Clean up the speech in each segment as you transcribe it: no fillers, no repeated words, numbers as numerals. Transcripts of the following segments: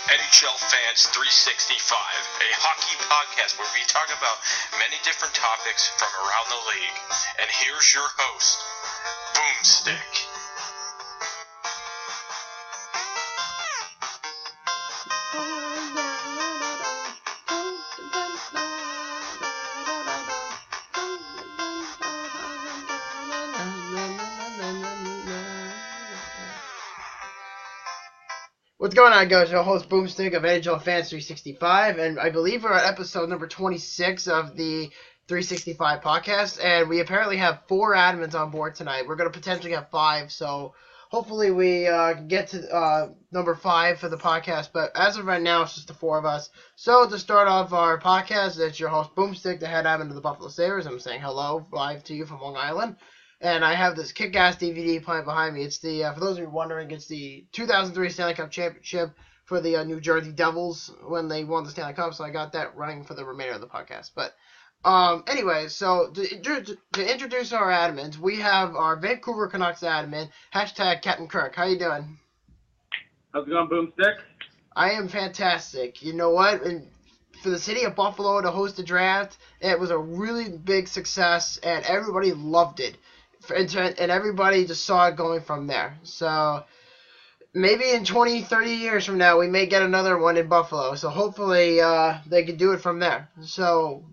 NHL Fans 365, a hockey podcast where we talk about many different topics from around the league. And here's your host, Boomstick. What's going on, guys? Your host Boomstick of NHL Fans 365, and I believe we're at episode number 26 of the 365 podcast, and we apparently have 4 admins on board tonight. We're going to potentially have 5, so hopefully we get to number 5 for the podcast, but as of right now, it's just the 4 of us. So to start off our podcast, it's your host Boomstick, the head admin of the Buffalo Sabres. I'm saying hello live to you from Long Island. And I have this kick-ass DVD playing behind me. It's the, for those of you wondering, it's the 2003 Stanley Cup Championship for the New Jersey Devils when they won the Stanley Cup. So I got that running for the remainder of the podcast. But anyway, so to introduce our admins, we have our Vancouver Canucks admin, hashtag CaptainKirk. How you doing? How's it going, Boomstick? I am fantastic. You know what? And for the city of Buffalo to host the draft, it was a really big success, and everybody loved it. And everybody just saw it going from there. So maybe in 20, 30 years from now, we may get another one in Buffalo. So hopefully they can do it from there. So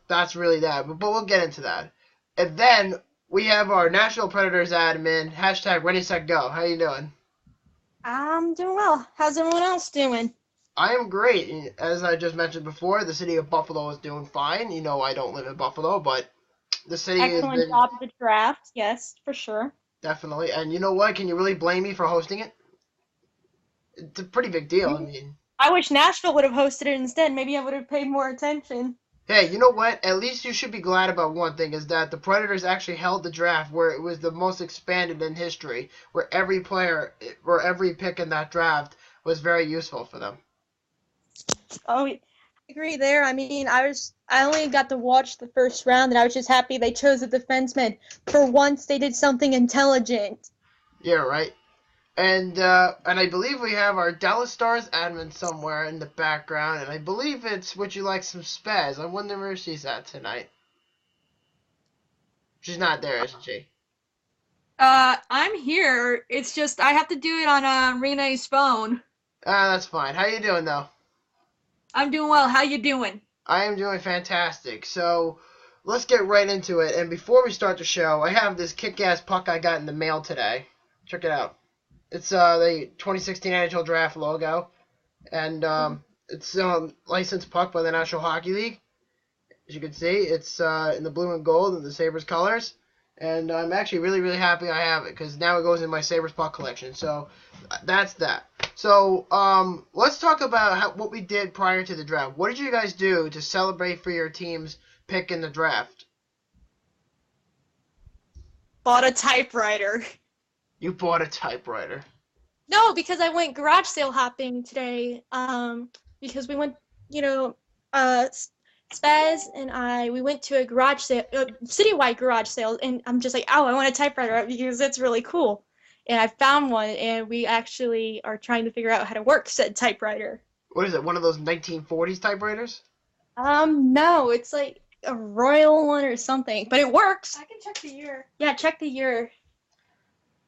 that's really that. But we'll get into that. And then we have our National Predators admin, hashtag RinneSetGo. How you doing? I'm doing well. How's everyone else doing? I am great. As I just mentioned before, the city of Buffalo is doing fine. You know, I don't live in Buffalo, but the city Excellent job at the draft, yes, for sure. Definitely. And you know what? Can you really blame me for hosting it? It's a pretty big deal. I mean, I wish Nashville would have hosted it instead. Maybe I would have paid more attention. Hey, you know what? At least you should be glad about one thing, is that the Predators actually held the draft where it was the most expanded in history, where every pick in that draft was very useful for them. Oh, I agree there. I mean, I only got to watch the first round, and I was just happy they chose a defenseman. For once, they did something intelligent. Yeah, right. And I believe we have our Dallas Stars admin somewhere in the background, and I believe it's WouldYouLikeSomeSpez. I wonder where she's at tonight. She's not there, isn't she? I'm here. It's just I have to do it on Renee's phone. That's fine. How you doing, though? I'm doing well. How you doing? I am doing fantastic. So let's get right into it. And before we start the show, I have this kick-ass puck I got in the mail today. Check it out. It's the 2016 NHL Draft logo, and it's licensed puck by the National Hockey League. As you can see, it's in the blue and gold in the Sabres colors. And I'm actually really, really happy I have it, because now it goes in my Sabres puck collection. So that's that. So let's talk about what we did prior to the draft. What did you guys do to celebrate for your team's pick in the draft? Bought a typewriter. You bought a typewriter. No, because I went garage sale hopping today. Because we went, Spez and we went to a garage sale, citywide garage sale, and I'm just like, oh, I want a typewriter because it's really cool. And I found one, and we actually are trying to figure out how to work said typewriter. What is it, one of those 1940s typewriters? No, it's like a royal one or something, but it works. I can check the year. Yeah, check the year.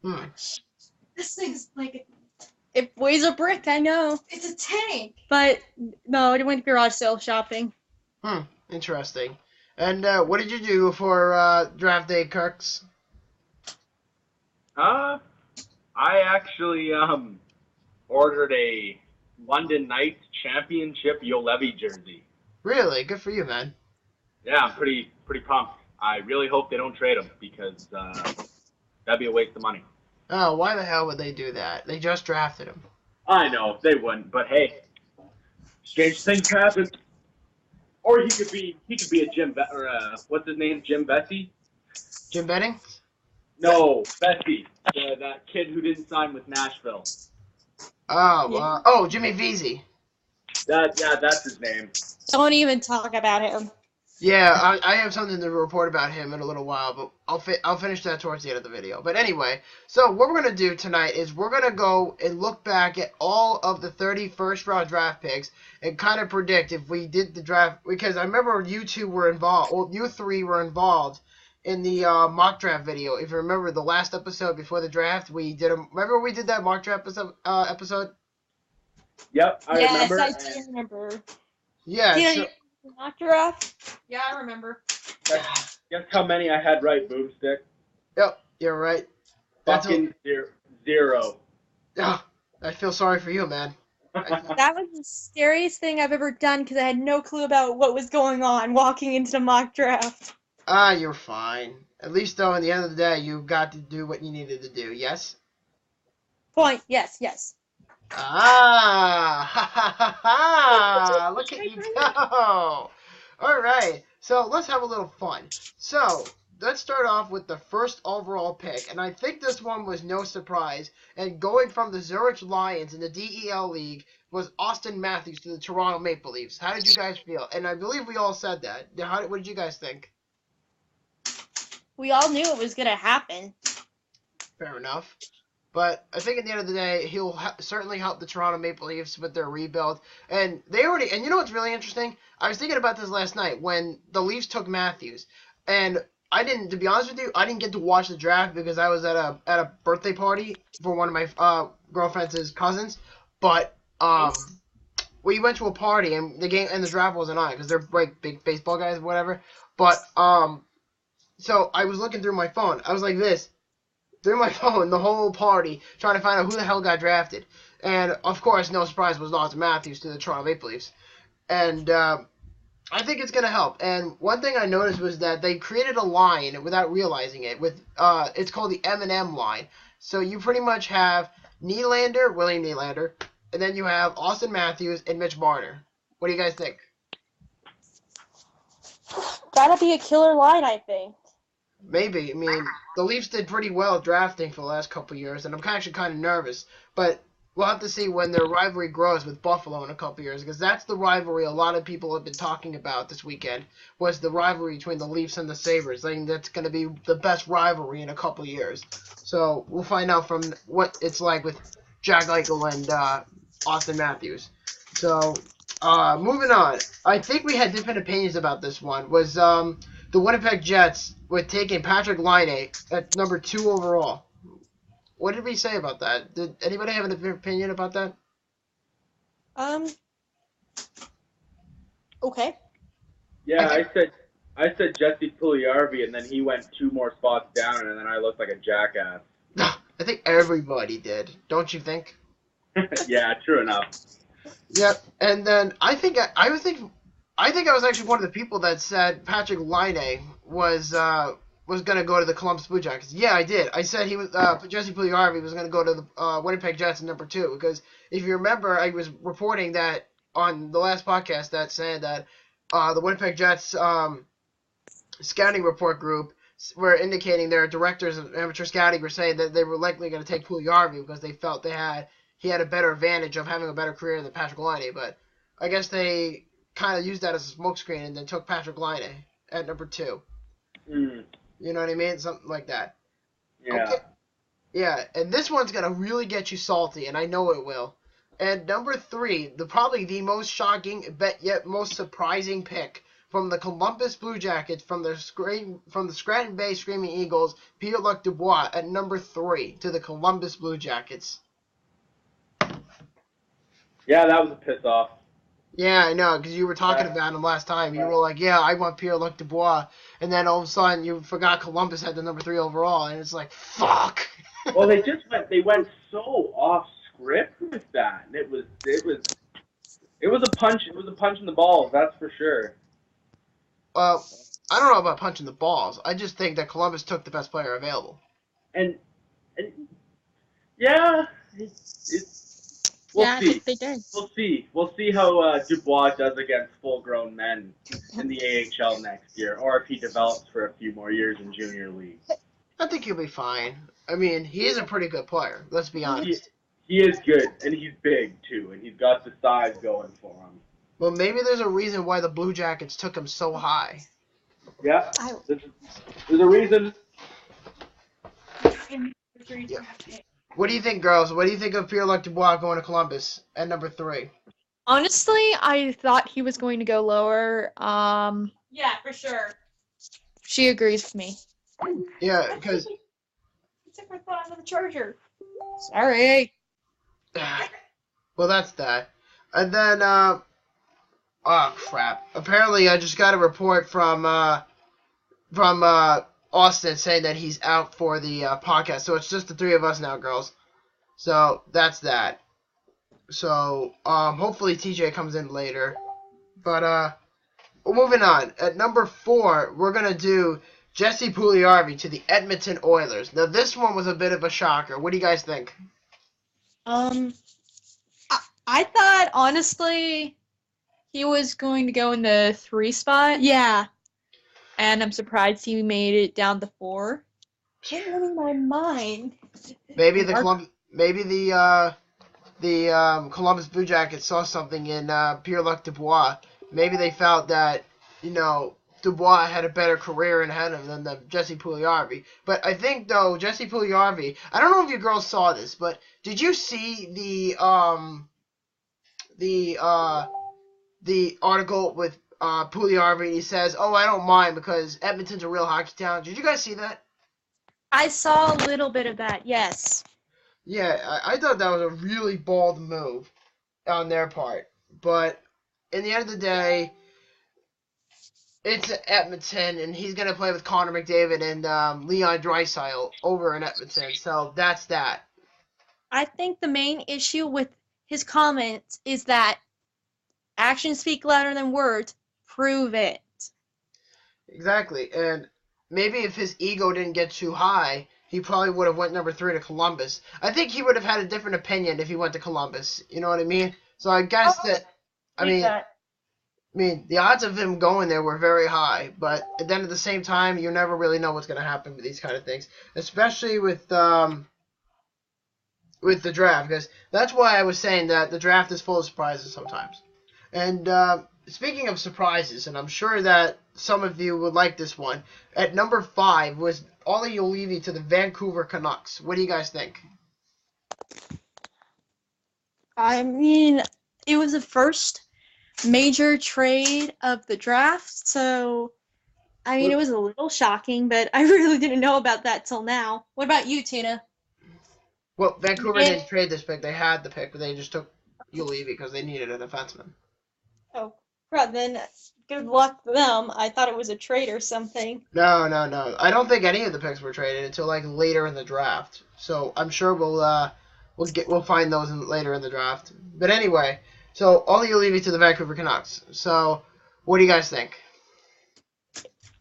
This thing's like, it weighs a brick, I know. It's a tank. But no, I went garage sale shopping. Interesting. And what did you do for draft day, Kirks? I actually ordered a London Knights Championship Yolevi jersey. Really? Good for you, man. Yeah, I'm pretty pumped. I really hope they don't trade him, because that'd be a waste of money. Oh, why the hell would they do that? They just drafted him. I know, they wouldn't, but hey, strange things happen. Or he could be a what's his name, Jim Bessie? Jim Benning? No, Bessie, that kid who didn't sign with Nashville. Jimmy Vesey. That's his name. Don't even talk about him. Yeah, I have something to report about him in a little while, but I'll finish that towards the end of the video. But anyway, so what we're gonna do tonight is we're gonna go and look back at all of the 31st round draft picks and kind of predict if we did the draft, because I remember you two were involved, well, you three were involved in the mock draft video. If you remember the last episode before the draft, remember we did that mock draft episode? Yep, I Yes, remember. I do remember. Yeah. Tina, So, you mock draft? Yeah, I remember. Guess how many I had right, Boomstick? yep, you're right. That's Fucking zero. I feel sorry for you, man. That was the scariest thing I've ever done because I had no clue about what was going on walking into the mock draft. You're fine. At least, though, in the end of the day, you got to do what you needed to do, yes? Point. Yes, yes. Ha ha ha! Look at you go! Alright, so let's have a little fun. So, let's start off with the first overall pick, and I think this one was no surprise, and going from the Zurich Lions in the DEL League was Austin Matthews to the Toronto Maple Leafs. How did you guys feel? And I believe we all said that. What did you guys think? We all knew it was going to happen. Fair enough. But I think at the end of the day, he'll certainly help the Toronto Maple Leafs with their rebuild. And and you know what's really interesting? I was thinking about this last night when the Leafs took Matthews. And to be honest with you, I didn't get to watch the draft because I was at a birthday party for one of my girlfriend's cousins. But we went to a party and the draft wasn't on because they're like big baseball guys or whatever. But so I was looking through my phone. I was like this. Through my phone, the whole party, trying to find out who the hell got drafted. And, of course, no surprise, was Austin Matthews to the Toronto Maple Leafs. And I think it's going to help. And one thing I noticed was that they created a line without realizing it. It's called the M&M line. So you pretty much have William Nylander, and then you have Austin Matthews and Mitch Marner. What do you guys think? That'll be a killer line, I think. Maybe. I mean, the Leafs did pretty well drafting for the last couple of years, and I'm actually kind of nervous. But we'll have to see when their rivalry grows with Buffalo in a couple of years, because that's the rivalry a lot of people have been talking about this weekend, was the rivalry between the Leafs and the Sabres. I think that's going to be the best rivalry in a couple of years. So we'll find out from what it's like with Jack Eichel and Austin Matthews. So moving on. I think we had different opinions about this one. Was the Winnipeg Jets with taking Patrick Laine at number 2 overall. What did we say about that? Did anybody have an opinion about that? Okay. Yeah, I said Jesse Puljujarvi, and then he went 2 more spots down, and then I looked like a jackass. I think everybody did. Don't you think? Yeah, true enough. Yep. And then I think I was actually one of the people that said Patrick Laine was going to go to the Columbus Blue Jackets. Yeah, I did. I said he was Jesse Puljujarvi was going to go to the Winnipeg Jets at number 2 because if you remember, I was reporting that on the last podcast that said that the Winnipeg Jets scouting report group were indicating their directors of amateur scouting were saying that they were likely going to take Puljujarvi because they felt he had a better advantage of having a better career than Patrick Laine. But I guess they kind of used that as a smokescreen and then took Patrick Laine at number 2. Mm. You know what I mean? Something like that. Yeah. Okay. Yeah, and this one's going to really get you salty, and I know it will. And number 3, probably the most shocking, but yet most surprising pick from the Columbus Blue Jackets, from the Scranton Bay Screaming Eagles, Pierre-Luc Dubois at number 3 to the Columbus Blue Jackets. Yeah, that was a piss off. Yeah, I know, because you were talking about him last time. You were like, yeah, I want Pierre-Luc Dubois. And then all of a sudden you forgot Columbus had the number 3 overall, and it's like, fuck. Well, they went so off script with that. It was a punch in the balls, that's for sure. I don't know about punching the balls. I just think that Columbus took the best player available. And yeah, we'll see. I think they did. We'll see how Dubois does against full-grown men in the AHL next year, or if he develops for a few more years in junior league. I think he'll be fine. I mean, he is a pretty good player. Let's be honest. He is good, and he's big too, and he's got the size going for him. Well, maybe there's a reason why the Blue Jackets took him so high. Yeah. There's a reason. Yeah. What do you think, girls? What do you think of Pierre-Luc Dubois going to Columbus at number 3? Honestly, I thought he was going to go lower. Yeah, for sure. She agrees with me. Yeah, because He took my phone out of the charger. Sorry. well, that's that. And then oh crap! Apparently, I just got a report from Austin saying that he's out for the podcast. So it's just the 3 of us now, girls. So that's that. So hopefully TJ comes in later. But moving on. At number 4, we're gonna do Jesse Puljujarvi to the Edmonton Oilers. Now this one was a bit of a shocker. What do you guys think? I thought, honestly, he was going to go in the 3 spot. Yeah. And I'm surprised he made it down to 4. Can't read my mind. Maybe the Columbus Blue Jackets saw something in Pierre-Luc Dubois. Maybe they felt that, Dubois had a better career ahead of him than Jesse Puljujarvi. But I think, though, Jesse Puljujarvi, I don't know if you girls saw this, but did you see the article with Puljujarvi? He says, "Oh, I don't mind because Edmonton's a real hockey town." Did you guys see that? I saw a little bit of that, yes. Yeah, I thought that was a really bold move on their part. But in the end of the day, it's Edmonton, and he's going to play with Connor McDavid and Leon Draisaitl over in Edmonton. So that's that. I think the main issue with his comments is that actions speak louder than words. Prove it. Exactly. And maybe if his ego didn't get too high, he probably would have went number 3 to Columbus. I think he would have had a different opinion if he went to Columbus. You know what I mean? So I guess the odds of him going there were very high, but then at the same time, you never really know what's going to happen with these kind of things, especially with the draft, because that's why I was saying that the draft is full of surprises sometimes. And speaking of surprises, and I'm sure that some of you would like this one, at number 5 was Olli Juolevi to the Vancouver Canucks. What do you guys think? I mean, it was the first major trade of the draft, so I mean, it was a little shocking, but I really didn't know about that till now. What about you, Tina? Well, Vancouver didn't trade this pick. They had the pick, but they just took Juolevi because they needed a defenseman. Oh, crap, then good luck to them. I thought it was a trade or something. No. I don't think any of the picks were traded until later in the draft. So I'm sure we'll find those later in the draft. But anyway, so Olli Juolevi to the Vancouver Canucks. So what do you guys think?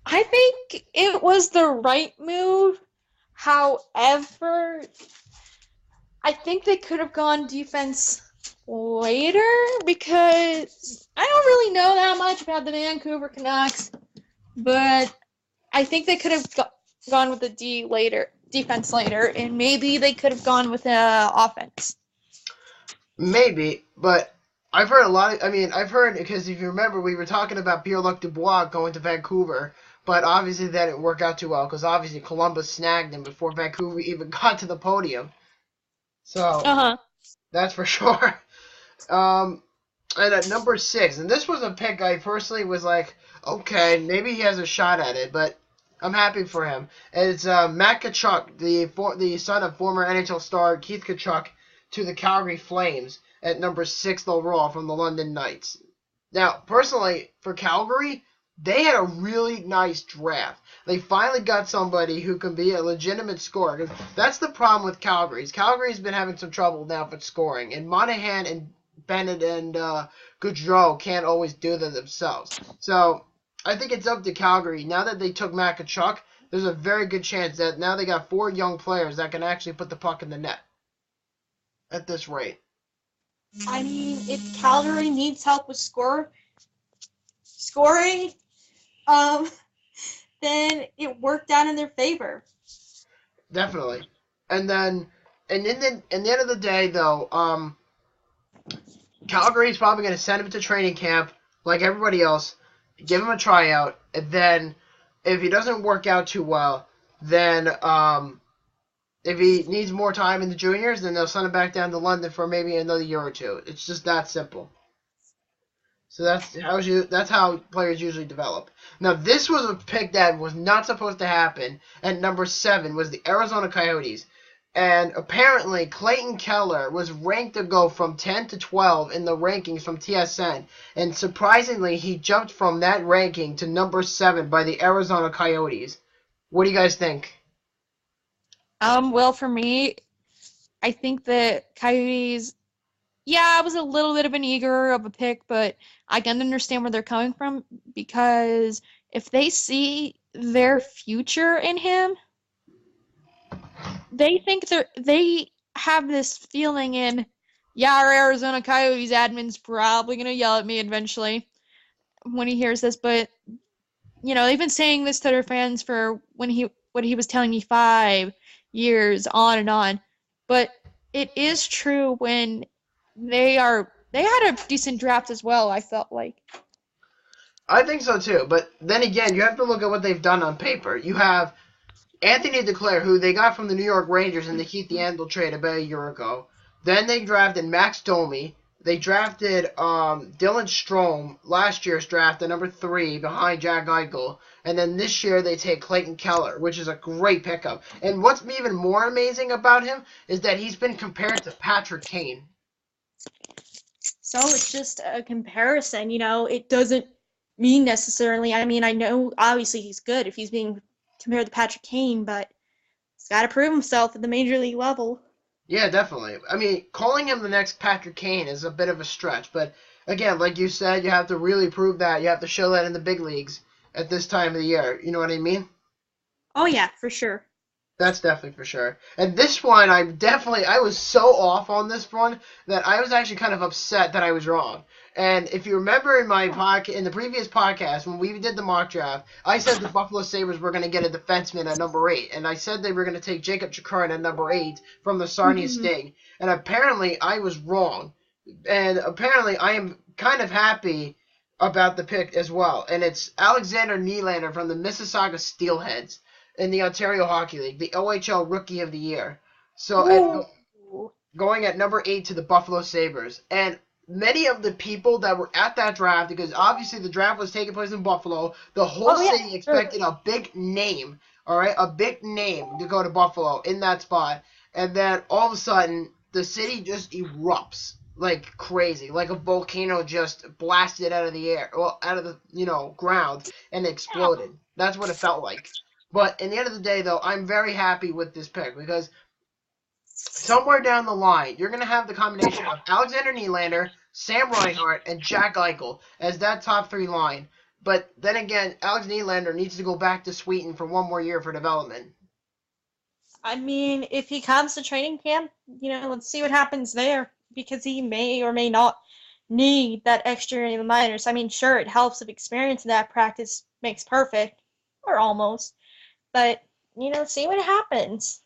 I think it was the right move. However, I think they could have gone defense later because I don't really know that much about the Vancouver Canucks, but I think they could have gone with the defense later, and maybe they could have gone with offense. Maybe, but I've heard because if you remember, we were talking about Pierre-Luc Dubois going to Vancouver, but obviously that didn't work out too well because obviously Columbus snagged him before Vancouver even got to the podium. So that's for sure. And at number 6, and this was a pick I personally was like, okay, maybe he has a shot at it, but I'm happy for him. It's Matt Tkachuk, the son of former NHL star Keith Tkachuk, to the Calgary Flames at number 6 overall from the London Knights. Now, personally, for Calgary, they had a really nice draft. They finally got somebody who can be a legitimate scorer. That's the problem with Calgary. Calgary's been having some trouble now with scoring, and Monahan and Bennett and Gaudreau can't always do that themselves. So I think it's up to Calgary. Now that they took Matt Tkachuk, there's a very good chance that now they got 4 young players that can actually put the puck in the net at this rate. I mean, if Calgary needs help with scoring, then it worked out in their favor. Definitely. And then, in the end of the day, though, Calgary's probably going to send him to training camp like everybody else, give him a tryout, and then if he doesn't work out too well, then if he needs more time in the juniors, then they'll send him back down to London for maybe another year or two. It's just that simple. So that's how players usually develop. Now, this was a pick that was not supposed to happen. At number 7 was the Arizona Coyotes. And apparently, Clayton Keller was ranked to go from 10 to 12 in the rankings from TSN. And surprisingly, he jumped from that ranking to number 7 by the Arizona Coyotes. What do you guys think? Well, for me, I think the Coyotes, yeah, it was a little bit of an eager of a pick, but I can understand where they're coming from because if they see their future in him, they think they have this feeling in, yeah, our Arizona Coyotes admin's probably gonna yell at me eventually when he hears this, but they've been saying this to their fans for what he was telling me 5 years on and on. But it is true when they had a decent draft as well, I felt like. I think so too, but then again, you have to look at what they've done on paper. You have Anthony Duclair, who they got from the New York Rangers in the Keith Yandle trade about a year ago. Then they drafted Max Domi. They drafted Dylan Strome, last year's draft, at number 3, behind Jack Eichel. And then this year they take Clayton Keller, which is a great pickup. And what's even more amazing about him is that he's been compared to Patrick Kane. So it's just a comparison, it doesn't mean necessarily. I mean, I know obviously he's good if he's being compared to Patrick Kane, but he's got to prove himself at the major league level. Yeah, definitely. I mean, calling him the next Patrick Kane is a bit of a stretch, but again, like you said, you have to really prove that. You have to show that in the big leagues at this time of the year. You know what I mean? Oh, yeah, for sure. That's definitely for sure. And this one, I was so off on this one that I was actually kind of upset that I was wrong. And if you remember in the previous podcast, when we did the mock draft, I said the Buffalo Sabres were going to get a defenseman at number 8. And I said they were going to take Jacob Chikrin at number 8 from the Sarnia Sting. And apparently I was wrong. And apparently I am kind of happy about the pick as well. And it's Alexander Nylander from the Mississauga Steelheads in the Ontario Hockey League, the OHL Rookie of the Year. So going at number 8 to the Buffalo Sabres. And many of the people that were at that draft, because obviously the draft was taking place in Buffalo, the whole city expected a big name, all right, a big name to go to Buffalo in that spot. And then all of a sudden, the city just erupts like crazy, like a volcano just blasted out of the air, well, out of the ground, and exploded. That's what it felt like. But in the end of the day, though, I'm very happy with this pick because somewhere down the line, you're going to have the combination of Alexander Nylander, Sam Reinhart, and Jack Eichel as that top 3 line. But then again, Alex Nylander needs to go back to Sweden for one more year for development. I mean, if he comes to training camp, let's see what happens there because he may or may not need that extra year in the minors. I mean, sure, it helps if experience in that practice makes perfect, or almost. But, see what happens.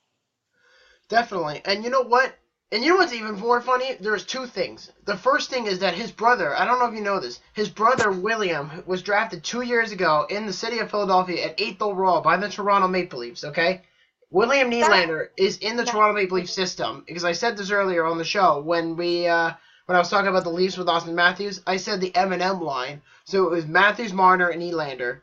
Definitely. And you know what? And you know what's even more funny? There's 2 things. The first thing is that his brother, I don't know if you know this, his brother William was drafted 2 years ago in the city of Philadelphia at 8th overall by the Toronto Maple Leafs, okay? William Nylander is in the Toronto Maple Leaf system, because I said this earlier on the show when I was talking about the Leafs with Austin Matthews, I said the M&M line. So it was Matthews, Marner, and Nylander.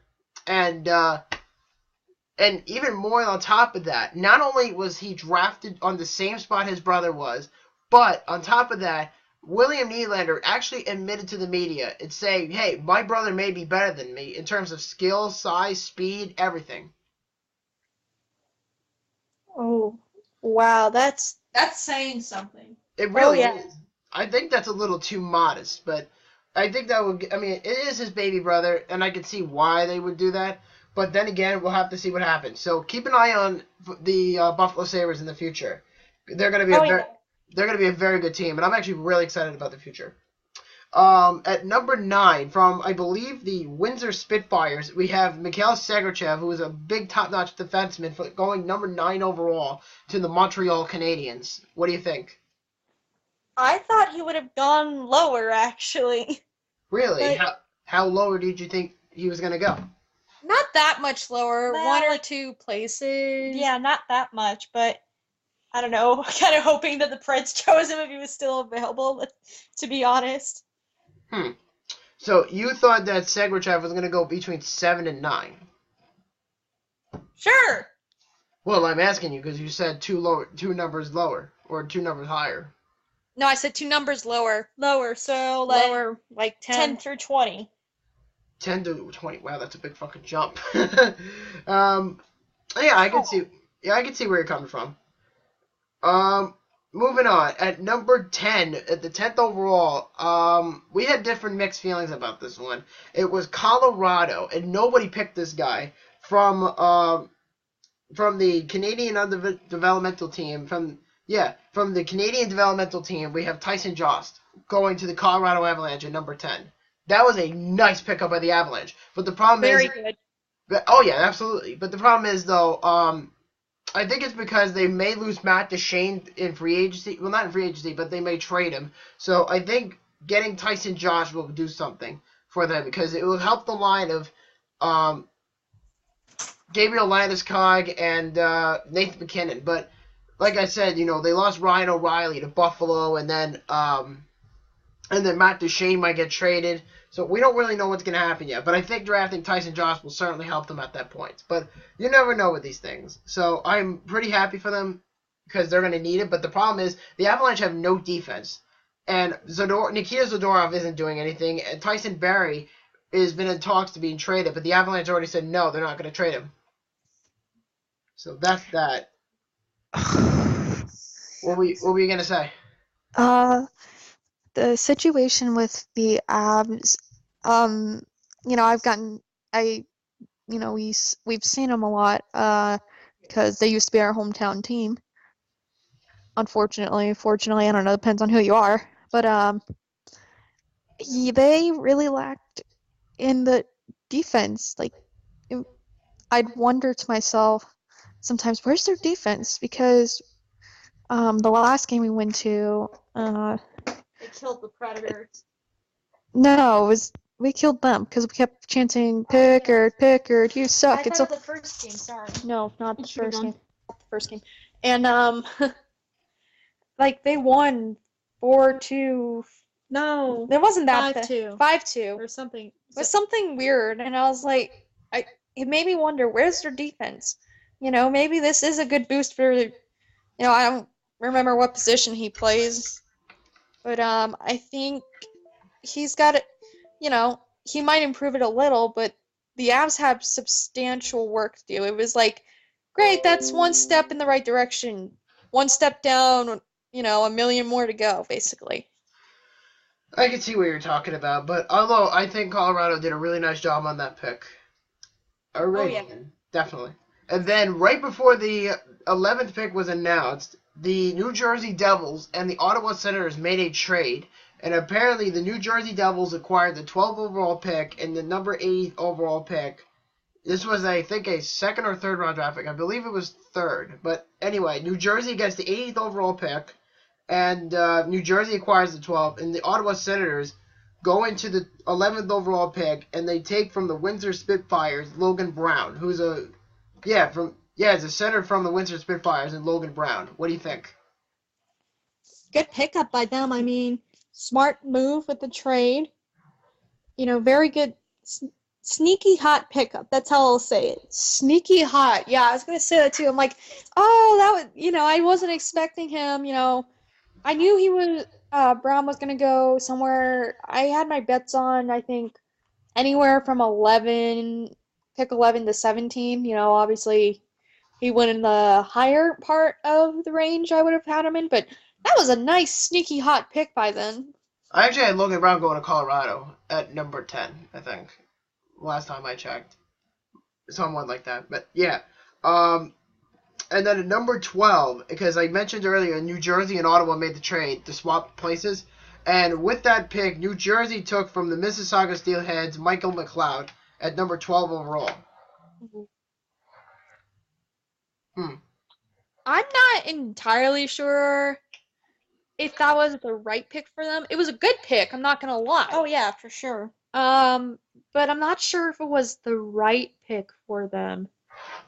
And even more on top of that, not only was he drafted on the same spot his brother was, but on top of that, William Nylander actually admitted to the media and saying, hey, my brother may be better than me in terms of skill, size, speed, everything. Oh, wow, that's saying something. It really is. I think that's a little too modest, but I think it is his baby brother, and I can see why they would do that. But then again, we'll have to see what happens. So keep an eye on the Buffalo Sabres in the future. They're going to be a very good team, and I'm actually really excited about the future. At number 9, from I believe the Windsor Spitfires, we have Mikhail Sergachev, who is a big top-notch defenseman, going number 9 overall to the Montreal Canadiens. What do you think? I thought he would have gone lower, actually. Really? But- How lower did you think he was gonna go? Not that much lower, Well, one or like- two places. Yeah, not that much, but I don't know. Kind of hoping that the Preds chose him if he was still available, to be honest. So you thought that Sergachev was gonna go between 7 and 9? Sure. Well, I'm asking you because you said two numbers lower or 2 numbers higher. No, I said 2 numbers lower. Lower, so like Lower, like 10 through 20. 10 to 20. Wow, that's a big fucking jump. Yeah, I can see. Yeah, I can see where you're coming from. Moving on. At number 10, at the 10th overall, we had different mixed feelings about this one. It was Colorado, and nobody picked this guy from the Canadian developmental team. From the Canadian developmental team, we have Tyson Jost going to the Colorado Avalanche at number 10. That was a nice pickup by the Avalanche. But the problem Very is... good. Oh, yeah, absolutely. But the problem is, though, I think it's because they may lose Matt Duchene in free agency. Well, not in free agency, but they may trade him. So I think getting Tyson Jost will do something for them because it will help the line of Gabriel Landeskog and Nathan McKinnon. But like I said, they lost Ryan O'Reilly to Buffalo, and then Matt Duchene might get traded. So we don't really know what's going to happen yet. But I think drafting Tyson Jost will certainly help them at that point. But you never know with these things. So I'm pretty happy for them because they're going to need it. But the problem is the Avalanche have no defense. And Nikita Zadorov isn't doing anything. And Tyson Barrie has been in talks to being traded. But the Avalanche already said no, they're not going to trade him. So that's that. What were you going to say? The situation with the Avs, we've seen them a lot, because they used to be our hometown team. Unfortunately, fortunately, I don't know, depends on who you are, but they really lacked in the defense. Like, I'd wonder to myself sometimes, where's their defense? Because the last game we went to, They killed the Predators. no, we killed them because we kept chanting Pickard, you suck. I It's thought of the first game, sorry. no, not the It should've first gone. game. The first game. And, like, they won 4-2. No. It wasn't that 5-2. 5-2. Or something. It was something weird, and I was like, it made me wonder, where's their defense? Maybe this is a good boost for, I don't remember what position he plays, but I think he's got it, he might improve it a little, but the Avs have substantial work to do. It was like, great, that's one step in the right direction, one step down, a million more to go, basically. I can see what you're talking about, but although I think Colorado did a really nice job on that pick. yeah. Definitely. And then right before the 11th pick was announced, the New Jersey Devils and the Ottawa Senators made a trade, and apparently the New Jersey Devils acquired the 12th overall pick and the number 8 overall pick. This was, I think, a second or third round draft pick. I believe it was third. But anyway, New Jersey gets the 8th overall pick, and New Jersey acquires the 12th, and the Ottawa Senators go into the 11th overall pick, and they take from the Windsor Spitfires Logan Brown, who's it's a center from the Windsor Spitfires, and Logan Brown. What do you think? Good pickup by them. I mean, smart move with the trade. Very good, sneaky hot pickup. That's how I'll say it. Sneaky hot. Yeah, I was going to say that too. I'm like, oh, that was, I wasn't expecting him, I knew he was, Brown was going to go somewhere. I had my bets on, I think, anywhere from pick 11 to 17. Obviously, he went in the higher part of the range I would have had him in, but that was a nice, sneaky hot pick by then. I actually had Logan Brown going to Colorado at number 10, I think. Last time I checked. Someone like that. But, yeah. And then at number 12, because I mentioned earlier, New Jersey and Ottawa made the trade to swap places. And with that pick, New Jersey took from the Mississauga Steelheads Michael McLeod at number 12 overall. I'm not entirely sure if that was the right pick for them. It was a good pick, I'm not gonna lie. Oh yeah, for sure. But I'm not sure if it was the right pick for them.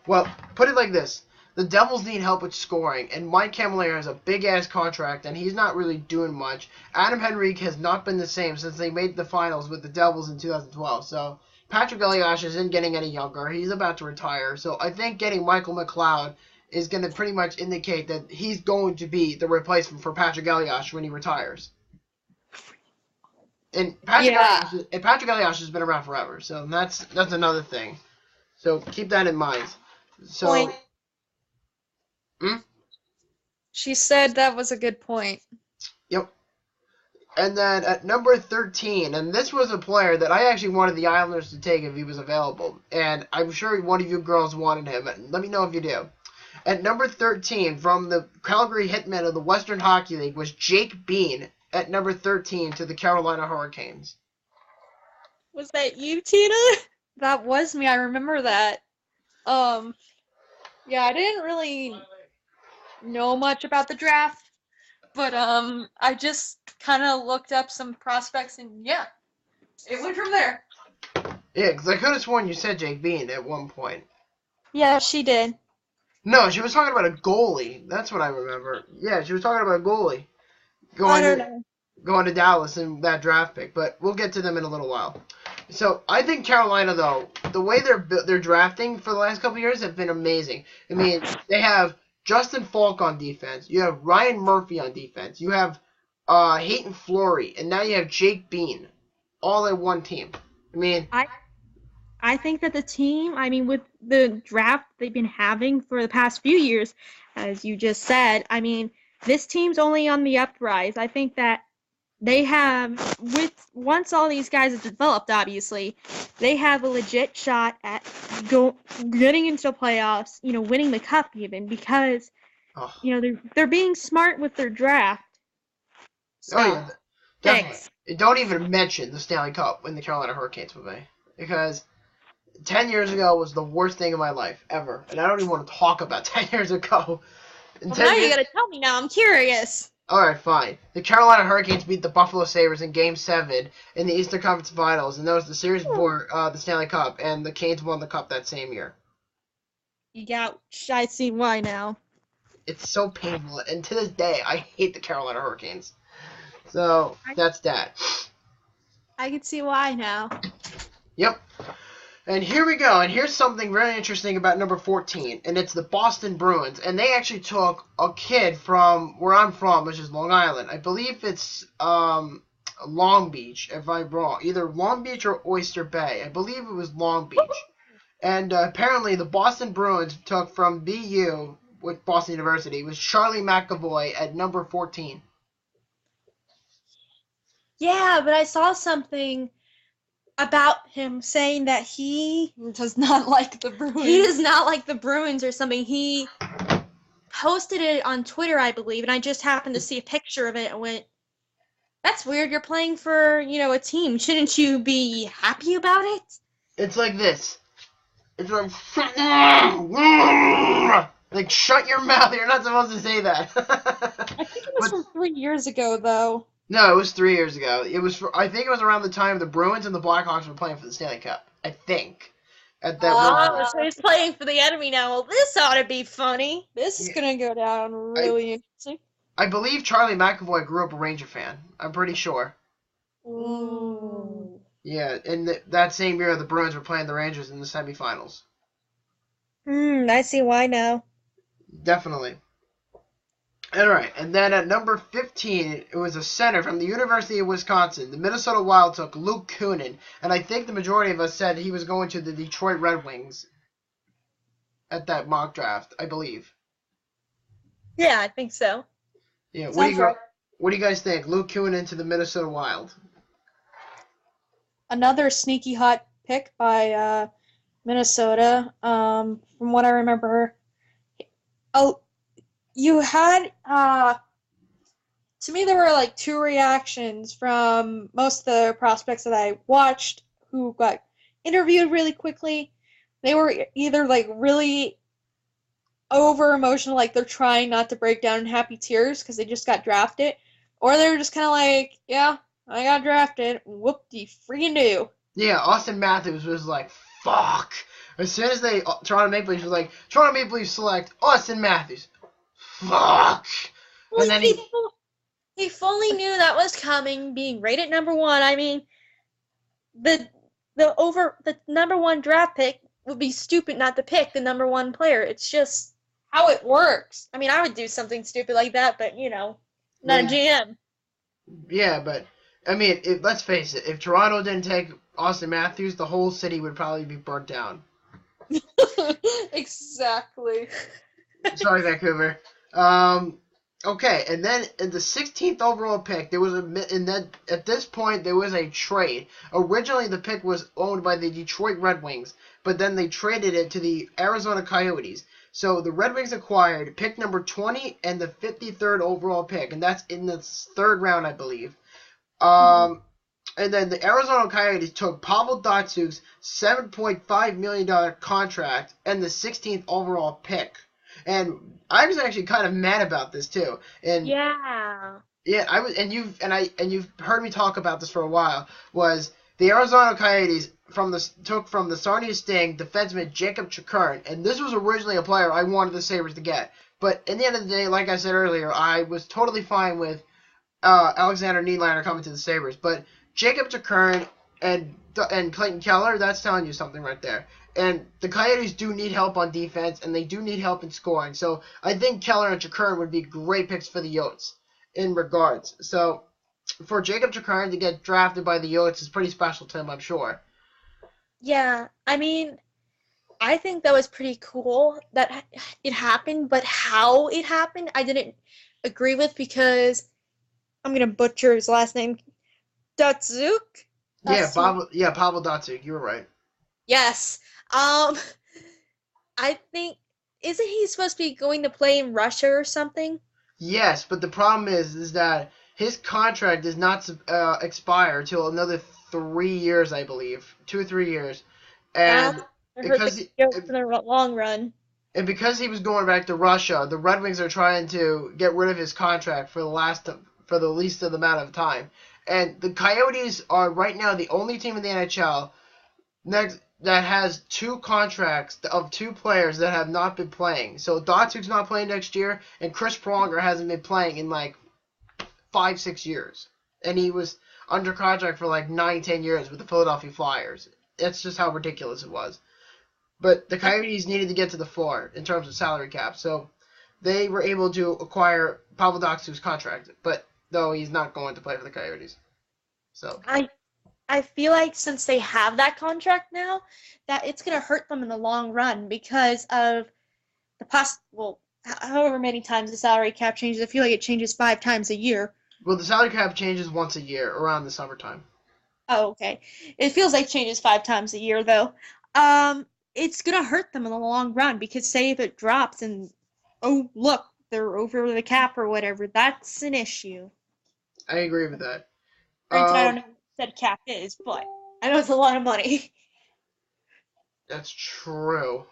Well, put it like this. The Devils need help with scoring, and Mike Camilleri has a big-ass contract, and he's not really doing much. Adam Henrique has not been the same since they made the finals with the Devils in 2012, so Patrick Elias isn't getting any younger. He's about to retire, so I think getting Michael McLeod is going to pretty much indicate that he's going to be the replacement for Patrick Elias when he retires. And Patrick Elias has been around forever, so that's another thing. So keep that in mind. So, Point. She said that was a good point. Yep. And then at number 13, and this was a player that I actually wanted the Islanders to take if he was available, and I'm sure one of you girls wanted him. Let me know if you do. At number 13, from the Calgary Hitmen of the Western Hockey League, was Jake Bean at number 13 to the Carolina Hurricanes. Was that you, Tina? That was me. I remember that. Yeah, I didn't really know much about the draft, but I just kind of looked up some prospects, and yeah, it went from there. Yeah, because I could have sworn you said Jake Bean at one point. Yeah, she did. No, she was talking about a goalie. That's what I remember. Yeah, she was talking about a goalie I don't know. going to Dallas in that draft pick, but we'll get to them in a little while. So I think Carolina, though, the way they're drafting for the last couple of years have been amazing. I mean, they have Justin Falk on defense. You have Ryan Murphy on defense. You have Hayton Fleury, and now you have Jake Bean, all in one team. I mean, I think that the team, I mean, with the draft they've been having for the past few years, as you just said, I mean, this team's only on the uprise. I think that they have, once all these guys have developed, obviously, they have a legit shot at getting into the playoffs, winning the cup even, because, they're being smart with their draft. So, yeah, definitely. Don't even mention the Stanley Cup when the Carolina Hurricanes will be, because 10 years ago was the worst thing in my life, ever. And I don't even want to talk about 10 years ago. Well, now you gotta tell me now. I'm curious. Alright, fine. The Carolina Hurricanes beat the Buffalo Sabres in Game 7 in the Eastern Conference Finals, and that was the series before the Stanley Cup, and the Canes won the Cup that same year. Yeah, I see why now. It's so painful, and to this day, I hate the Carolina Hurricanes. So, that's that. I can see why now. Yep. And here we go, and here's something very interesting about number 14, and it's the Boston Bruins, and they actually took a kid from where I'm from, which is Long Island. I believe it's Long Beach, if I'm wrong, either Long Beach or Oyster Bay. I believe it was Long Beach. And apparently the Boston Bruins took from BU, with Boston University, was Charlie McAvoy at number 14. Yeah, but I saw something about him saying that he does not like the Bruins. He does not like the Bruins or something. He posted it on Twitter, I believe, and I just happened to see a picture of it and went, that's weird. You're playing for, a team. Shouldn't you be happy about it? It's like this. It's like, shut your mouth. You're not supposed to say that. I think it was from 3 years ago, though. No, it was 3 years ago. I think it was around the time the Bruins and the Blackhawks were playing for the Stanley Cup. I think. At that so he's playing for the enemy now. Well, this ought to be funny. This is going to go down really interesting. I believe Charlie McAvoy grew up a Ranger fan. I'm pretty sure. Ooh. Yeah, and that same year the Bruins were playing the Rangers in the semifinals. I see why now. Definitely. Alright, and then at number 15, it was a center from the University of Wisconsin. The Minnesota Wild took Luke Kunin, and I think the majority of us said he was going to the Detroit Red Wings at that mock draft, I believe. Yeah, I think so. Yeah, what do you guys think? Luke Kunin to the Minnesota Wild. Another sneaky hot pick by Minnesota. From what I remember, you had, to me, there were like two reactions from most of the prospects that I watched who got interviewed really quickly. They were either like really over emotional, like they're trying not to break down in happy tears because they just got drafted, Or they were just kind of like, yeah, I got drafted. Whoop-de-freaking do. Yeah, Austin Matthews was like, fuck. As soon as Toronto Maple Leafs was like, Toronto Maple Leafs select Austin Matthews. Fuck. Well, And then he fully knew that was coming, being rated number 1. I mean, the number 1 draft pick would be stupid not to pick the number 1 player. It's just how it works. I mean, I would do something stupid like that, but not a GM. Yeah, but I mean, let's face it. If Toronto didn't take Austin Matthews, the whole city would probably be burnt down. Exactly. Sorry, Vancouver. Okay, and then in the 16th overall pick, at this point there was a trade. Originally, the pick was owned by the Detroit Red Wings, but then they traded it to the Arizona Coyotes. So the Red Wings acquired pick number 20 and the 53rd overall pick, and that's in the 3rd round, I believe. And then the Arizona Coyotes took Pavel Datsyuk's $7.5 million contract and the 16th overall pick. And I was actually kind of mad about this too. And yeah, I was, and you've heard me talk about this for a while. Was the Arizona Coyotes took from the Sarnia Sting defenseman Jacob Chikrin, and this was originally a player I wanted the Sabres to get. But in the end of the day, like I said earlier, I was totally fine with Alexander Nylander coming to the Sabres. But Jacob Chikrin and Clayton Keller, that's telling you something right there. And the Coyotes do need help on defense, and they do need help in scoring. So I think Keller and Chikrin would be great picks for the Yotes in regards. So for Jacob Chikrin to get drafted by the Yotes is pretty special to him, I'm sure. Yeah, I mean, I think that was pretty cool that it happened, but how it happened, I didn't agree with because I'm going to butcher his last name. Datsyuk? Pavel Datsyuk, you were right. Yes. I think, isn't he supposed to be going to play in Russia or something? Yes, but the problem is that his contract does not expire till another 3 years, I believe. 2 or 3 years. And because he goes for the long run. And because he was going back to Russia, the Red Wings are trying to get rid of his contract for the least of the amount of time. And the Coyotes are right now the only team in the NHL that has 2 contracts of 2 players that have not been playing. So Datsuk's not playing next year, and Chris Pronger hasn't been playing in like 5-6 years. And he was under contract for like 9-10 years with the Philadelphia Flyers. That's just how ridiculous it was. But the Coyotes needed to get to the floor in terms of salary cap, so they were able to acquire Pavel Datsyuk's contract, but though he's not going to play for the Coyotes. So I feel like since they have that contract now, that it's going to hurt them in the long run because of however many times the salary cap changes. I feel like it changes 5 times a year. Well, the salary cap changes once a year around the summertime. Oh, okay. It feels like it changes 5 times a year, though. It's going to hurt them in the long run because say if it drops and, oh, look, they're over the cap or whatever, that's an issue. I agree with that. Granted, I don't know what cap is, but I know it's a lot of money. That's true.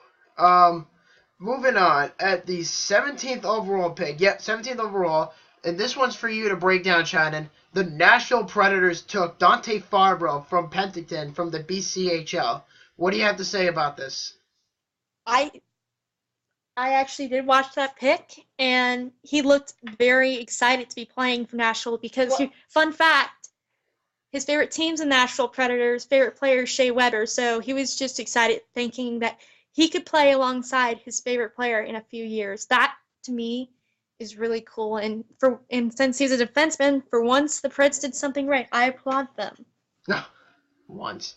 Moving on. At the 17th overall pick, 17th overall, and this one's for you to break down, Shannon. The Nashville Predators took Dante Farbro from Penticton from the BCHL. What do you have to say about this? I actually did watch that pick, and he looked very excited to be playing for Nashville because, fun fact, his favorite team's the Nashville Predators, favorite player is Shea Weber, so he was just excited thinking that he could play alongside his favorite player in a few years. That, to me, is really cool, and since he's a defenseman, for once the Preds did something right. I applaud them. No, once.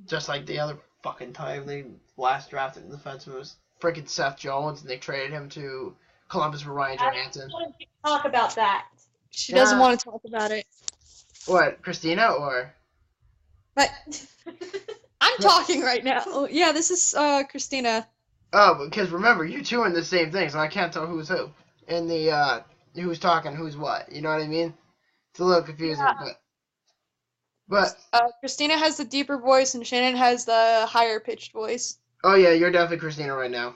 Just like the other fucking time they last drafted the defenseman was freaking Seth Jones, and they traded him to Columbus for Ryan Johansson. I don't want to talk about that. She doesn't want to talk about it. What, Christina or? But I'm talking right now. Oh, yeah, this is Christina. Oh, because remember, you two are in the same thing, so I can't tell who's who. And the who's talking, who's what. You know what I mean? It's a little confusing, but Christina has the deeper voice and Shannon has the higher pitched voice. Oh yeah, you're definitely Christina right now.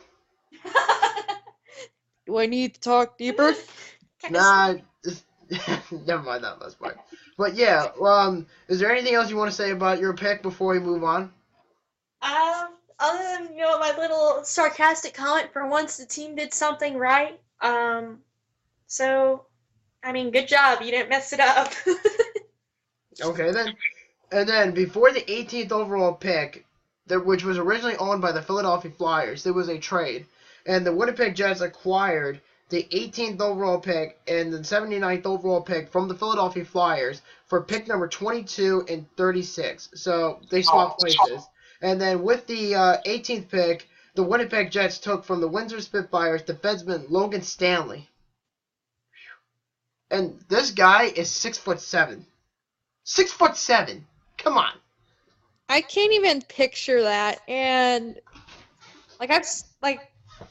Do I need to talk deeper? Nah, Never mind that last part. But yeah, is there anything else you want to say about your pick before we move on? Other than my little sarcastic comment, for once the team did something right. So I mean, good job. You didn't mess it up. Okay then. And then before the 18th overall pick, which was originally owned by the Philadelphia Flyers, there was a trade, and the Winnipeg Jets acquired the 18th overall pick and the 79th overall pick from the Philadelphia Flyers for pick number 22 and 36. So they swapped places. And then with the 18th pick, the Winnipeg Jets took from the Windsor Spitfires defenseman Logan Stanley. And this guy is 6'7". 6'7". Come on. I can't even picture that. And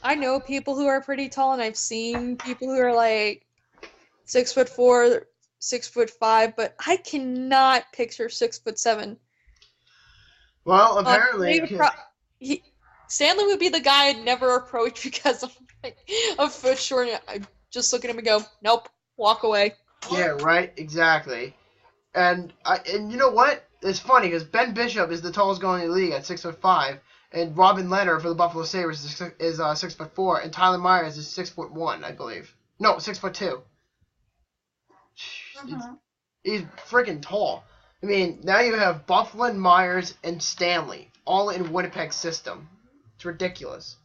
I know people who are pretty tall, and I've seen people who are like 6'4", 6'5", but I cannot picture 6'7". Well, apparently, Stanley would be the guy I'd never approach because I'm like a foot short. I just look at him and go, nope, walk away. Yeah, right, exactly. And you know what? It's funny because Ben Bishop is the tallest goalie in the league at 6'5", and Robin Leonard for the Buffalo Sabres is 6'4", and Tyler Myers is 6'1", I believe. No, 6'2". He's freaking tall. I mean, now you have Bufflin, Myers, and Stanley all in Winnipeg's system. It's ridiculous.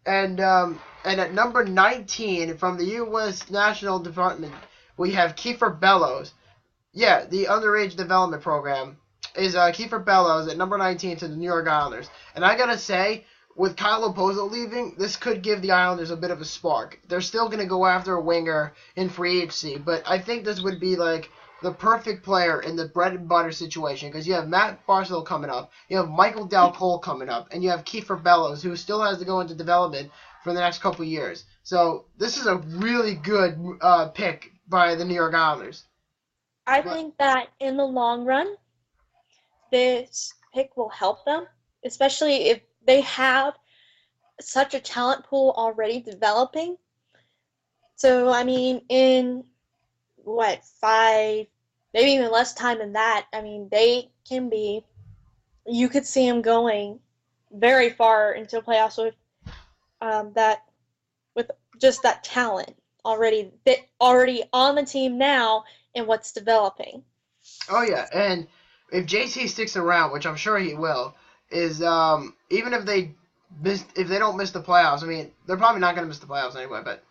And at number 19 from the U.S. National Department, we have Kiefer Bellows. Yeah, the underage development program is Kiefer Bellows at number 19 to the New York Islanders. And I gotta say, with Kyle Opozo leaving, this could give the Islanders a bit of a spark. They're still gonna go after a winger in free agency, but I think this would be like the perfect player in the bread and butter situation because you have Matt Barzal coming up, you have Michael Del Cole coming up, and you have Kiefer Bellows who still has to go into development for the next couple years. So this is a really good pick by the New York Islanders. I think that in the long run, this pick will help them, especially if they have such a talent pool already developing. So, I mean, in 5, maybe even less time than that, I mean, you could see them going very far into playoffs with just that talent already on the team now and what's developing. Oh yeah, and if JC sticks around, which I'm sure he will, is even if they don't miss the playoffs, I mean they're probably not going to miss the playoffs anyway, but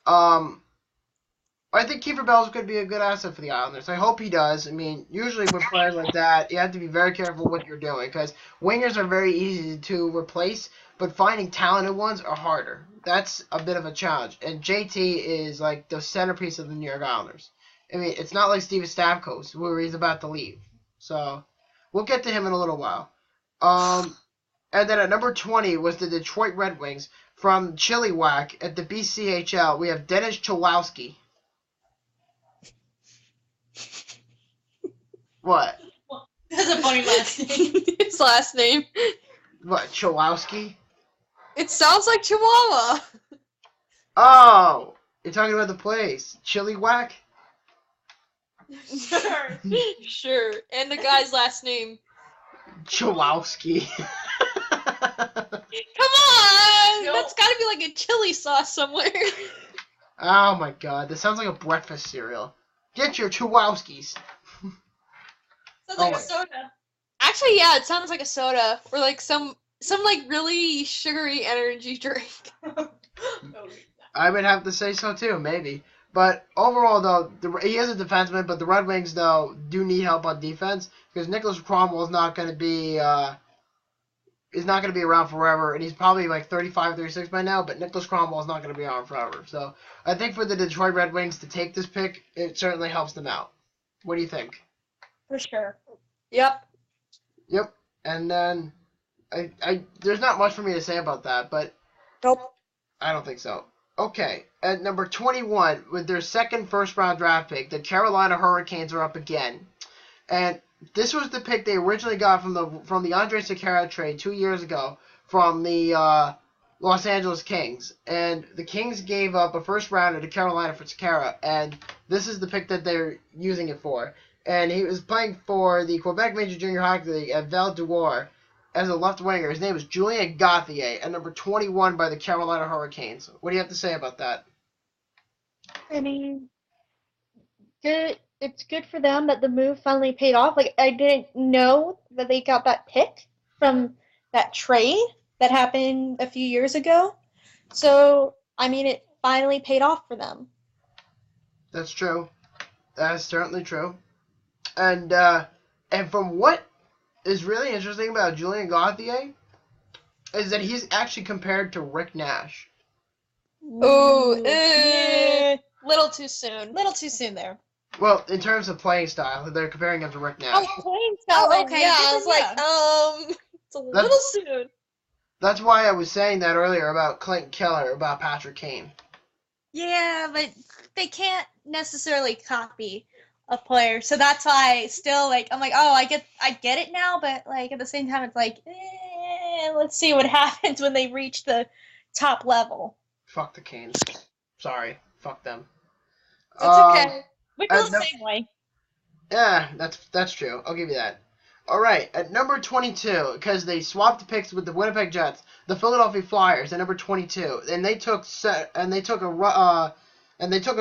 I think Kiefer Bellows could be a good asset for the Islanders. I hope he does. I mean, usually with players like that, you have to be very careful what you're doing because wingers are very easy to replace, but finding talented ones are harder. That's a bit of a challenge. And JT is like the centerpiece of the New York Islanders. I mean, it's not like Steven Stamkos, where he's about to leave. So, we'll get to him in a little while. And then at number 20 was the Detroit Red Wings. From Chilliwack at the BCHL, we have Dennis Cholowski. What? That's a funny last name. His last name. What, Cholowski? It sounds like Chihuahua. Oh, you're talking about the place. Chilliwack? Sure. And the guy's last name. Cholowski. Come on! No. That's gotta be like a chili sauce somewhere. Oh my god, this sounds like a breakfast cereal. Get your Chowowskis. Sounds like a soda. Actually, yeah, it sounds like a soda. Or like some like really sugary energy drink. I would have to say so too, maybe. But overall, though, he is a defenseman, but the Red Wings, though, do need help on defense because Nicholas Cromwell is not going to be around forever, and he's probably like 35, 36 by now. But Nicholas Cromwell is not going to be around forever. So I think for the Detroit Red Wings to take this pick, it certainly helps them out. What do you think? For sure. Yep. And then there's not much for me to say about that, but nope. I don't think so. Okay, at number 21, with their second first-round draft pick, the Carolina Hurricanes are up again. And this was the pick they originally got from the Andre Sekera trade 2 years ago from the Los Angeles Kings, and the Kings gave up a first rounder to Carolina for Sakara, and this is the pick that they're using it for. And he was playing for the Quebec Major Junior Hockey League at Val d'Or as a left winger. His name is Julien Gauthier, at number 21 by the Carolina Hurricanes. What do you have to say about that? I mean, good. It's good for them that the move finally paid off. Like, I didn't know that they got that pick from that trade that happened a few years ago. So, I mean, it finally paid off for them. That's true. That's certainly true. And from what is really interesting about Julien Gauthier is that he's actually compared to Rick Nash. Ooh, Little too soon. Little too soon there. Well, in terms of playing style, they're comparing him to Rick Nash. Oh, playing style. Oh, okay. Yeah, I was like, it's a little soon. That's why I was saying that earlier about Clayton Keller, about Patrick Kane. Yeah, but they can't necessarily copy a player, so that's why still I'm like, oh, I get it now, but like at the same time, it's like, let's see what happens when they reach the top level. Fuck the Canes. Sorry, fuck them. It's okay. We feel the no- same way. Yeah, that's true. I'll give you that. All right, at number 22, because they swapped the picks with the Winnipeg Jets, the Philadelphia Flyers at number 22, and they took a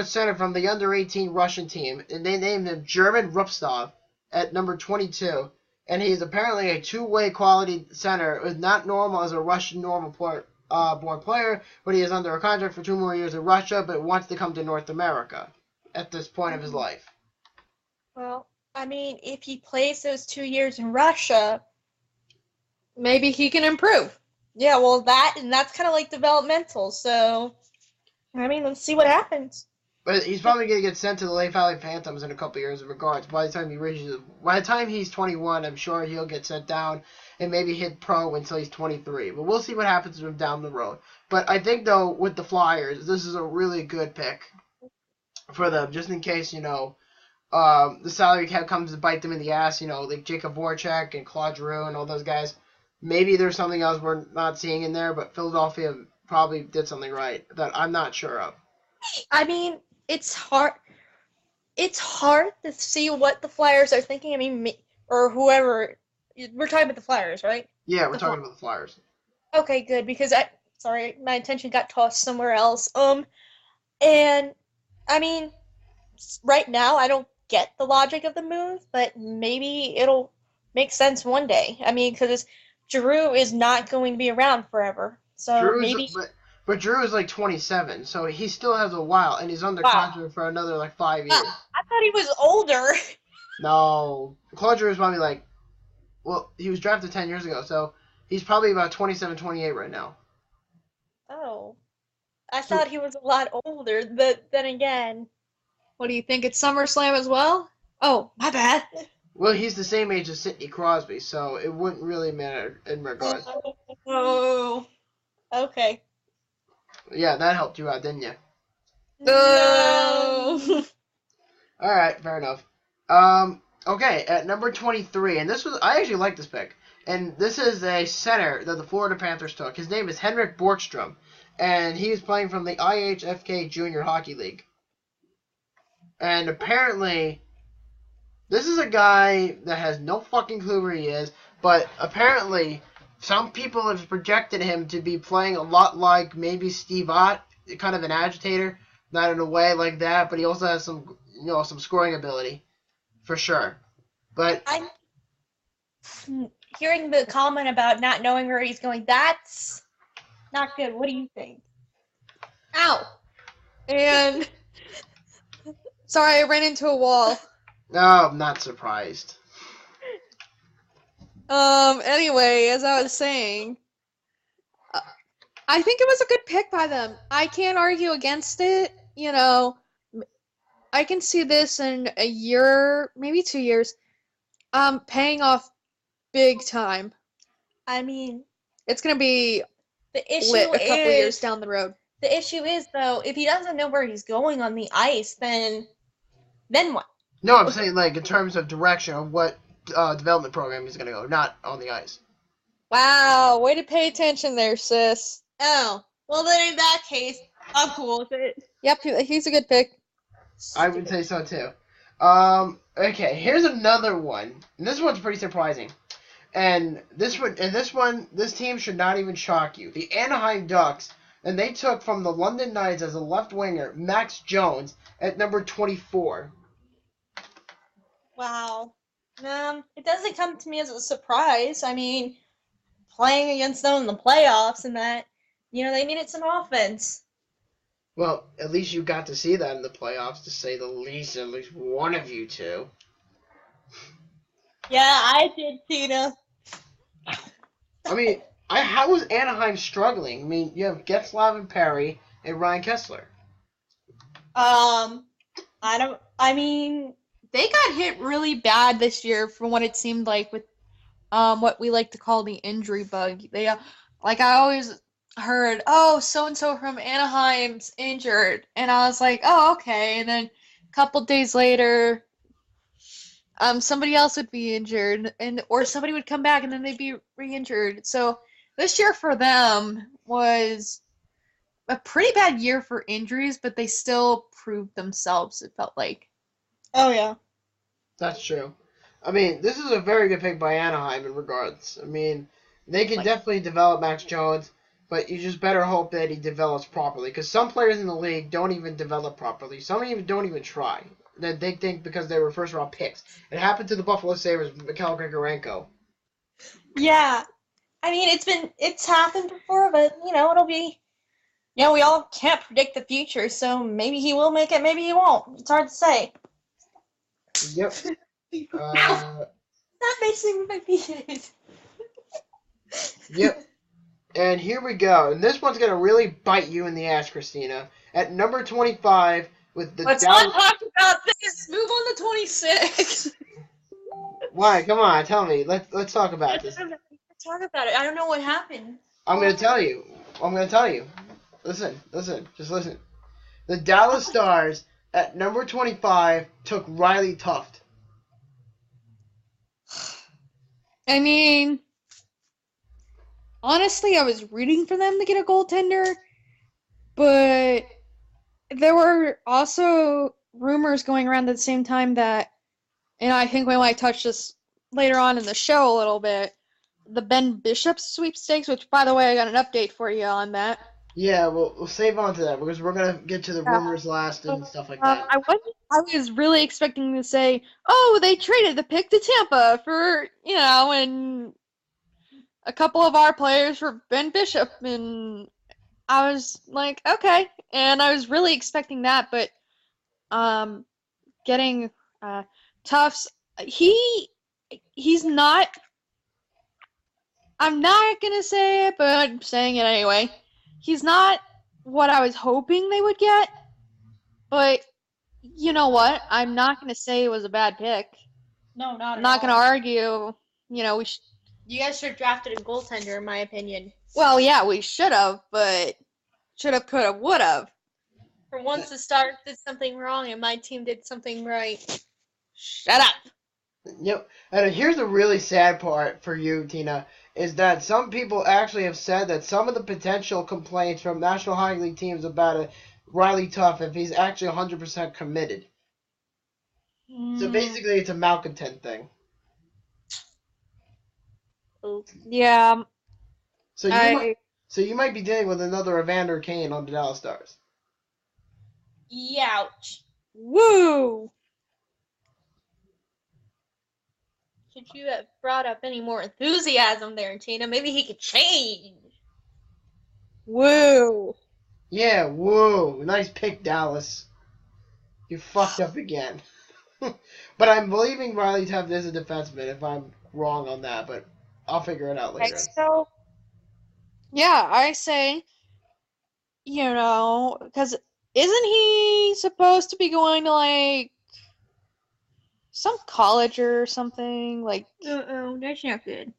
center from the under-18 Russian team, and they named him German Rupstov at number 22, and he's apparently a two-way quality center, is not normal as a Russian normal born player, but he is under a contract for 2 more years in Russia, but wants to come to North America at this point of his life. Well, I mean, if he plays those 2 years in Russia, maybe he can improve. yeah, well, that's kind of like developmental. So, I mean, let's see what happens. But he's probably going to get sent to the Lake Valley Phantoms in a couple years in regards. By the time he's 21, I'm sure he'll get sent down and maybe hit pro until he's 23. But we'll see what happens to him down the road. But I think, though, with the Flyers, this is a really good pick for them, just in case, the salary cap comes to bite them in the ass, like Jacob Voracek and Claude Giroux and all those guys. Maybe there's something else we're not seeing in there, but Philadelphia probably did something right that I'm not sure of. I mean, it's hard to see what the Flyers are thinking. I mean, or whoever. We're talking about the Flyers, right? Yeah, we're talking about the Flyers. Okay, good, because my attention got tossed somewhere else. And I mean, right now I don't get the logic of the move, but maybe it'll make sense one day. I mean, because Giroux is not going to be around forever, so maybe. But Giroux is like 27, so he still has a while, and he's under contract for another 5 years. I thought he was older. No, Claude Giroux is probably he was drafted 10 years ago, so he's probably about 27, 28 right now. Oh, I thought he was a lot older, but then again. What do you think? It's SummerSlam as well? Oh, my bad. Well, he's the same age as Sidney Crosby, so it wouldn't really matter in regards. Oh, okay. Yeah, that helped you out, didn't you? No. All right, fair enough. Okay, at number 23, and I actually like this pick, and this is a center that the Florida Panthers took. His name is Henrik Borgstrom, and he is playing from the IHFK Junior Hockey League. And apparently, this is a guy that has no fucking clue where he is, but apparently, some people have projected him to be playing a lot like maybe Steve Ott, kind of an agitator, not in a way like that, but he also has some scoring ability, for sure. But I'm hearing the comment about not knowing where he's going. That's not good. What do you think? Ow! And sorry, I ran into a wall. no, I'm not surprised. Anyway, as I was saying, I think it was a good pick by them. I can't argue against it. I can see this in a year, maybe 2 years, paying off big time. I mean, it's gonna be the issue lit a couple years down the road. The issue is, though, if he doesn't know where he's going on the ice, then what? No, I'm saying in terms of direction of what development program he's going to go, not on the ice. Wow, way to pay attention there, sis. Oh, well then in that case, I'm cool with it. Yep, he's a good pick. I would say so too. Okay, here's another one. And this one's pretty surprising. And this team should not even shock you. The Anaheim Ducks, and they took from the London Knights as a left winger, Max Jones, at number 24. Wow. It doesn't come to me as a surprise. I mean, playing against them in the playoffs and that, they needed some offense. Well, at least you got to see that in the playoffs, to say the least. At least one of you two. Yeah, I did, Tina. I mean, how was Anaheim struggling? I mean, you have Getzlaf and Perry and Ryan Kessler. They got hit really bad this year from what it seemed like with what we like to call the injury bug. They I always heard, oh, so and so from Anaheim's injured, and I was like, oh, okay. And then a couple days later, somebody else would be injured, or somebody would come back and then they'd be re-injured. So this year for them was a pretty bad year for injuries, but they still proved themselves, it felt like. Oh, yeah. That's true. I mean, this is a very good pick by Anaheim in regards. I mean, they can definitely develop Max Jones, but you just better hope that he develops properly. Because some players in the league don't even develop properly. Some even don't even try. That they think because they were first-round picks. It happened to the Buffalo Sabres, Mikhail Grigorenko. Yeah. I mean, it's happened before, but, it'll be... we all can't predict the future, so maybe he will make it, maybe he won't. It's hard to say. Yep. That makes me my penis. Yep. And here we go. And this one's going to really bite you in the ass, Christina. At number 25 with the Let's not talk about this. Move on to 26. Why? Come on, tell me. Let's talk about this. Let's talk about it. I don't know what happened. I'm going to tell you. Listen. Just listen. The Dallas Stars at number 25 took Riley Tuft. I mean, honestly, I was rooting for them to get a goaltender, but there were also rumors going around at the same time that, and I think we might touch this later on in the show a little bit, the Ben Bishop sweepstakes, which, by the way, I got an update for you on that. Yeah, we'll save on to that because we're going to get to the rumors last and stuff like that. I was really expecting to say, oh, they traded the pick to Tampa for, and a couple of our players for Ben Bishop, and I was like, okay. And I was really expecting that, but getting Tufts, he's not, I'm not going to say it, but I'm saying it anyway. He's not what I was hoping they would get, but you know what? I'm not going to say it was a bad pick. No, not at all. I'm not going to argue. You guys should have drafted a goaltender, in my opinion. Well, yeah, we should have, but should have, could have, would have. For once the Stars did something wrong and my team did something right. Shut up. Yep. And here's the really sad part for you, Tina, is that some people actually have said that some of the potential complaints from National Hockey League teams about Riley Tuft, if he's actually 100% committed. So basically it's a malcontent thing. Yeah. So you might be dealing with another Evander Kane on the Dallas Stars. Youch. Woo! Should you have brought up any more enthusiasm there, Tina? Maybe he could change. Woo! Yeah, woo. Nice pick, Dallas. You fucked up again. But I'm believing Riley Tuft is a defenseman if I'm wrong on that, but I'll figure it out later. So, yeah, I say, because isn't he supposed to be going to, some college or something? Uh-oh, that's not good.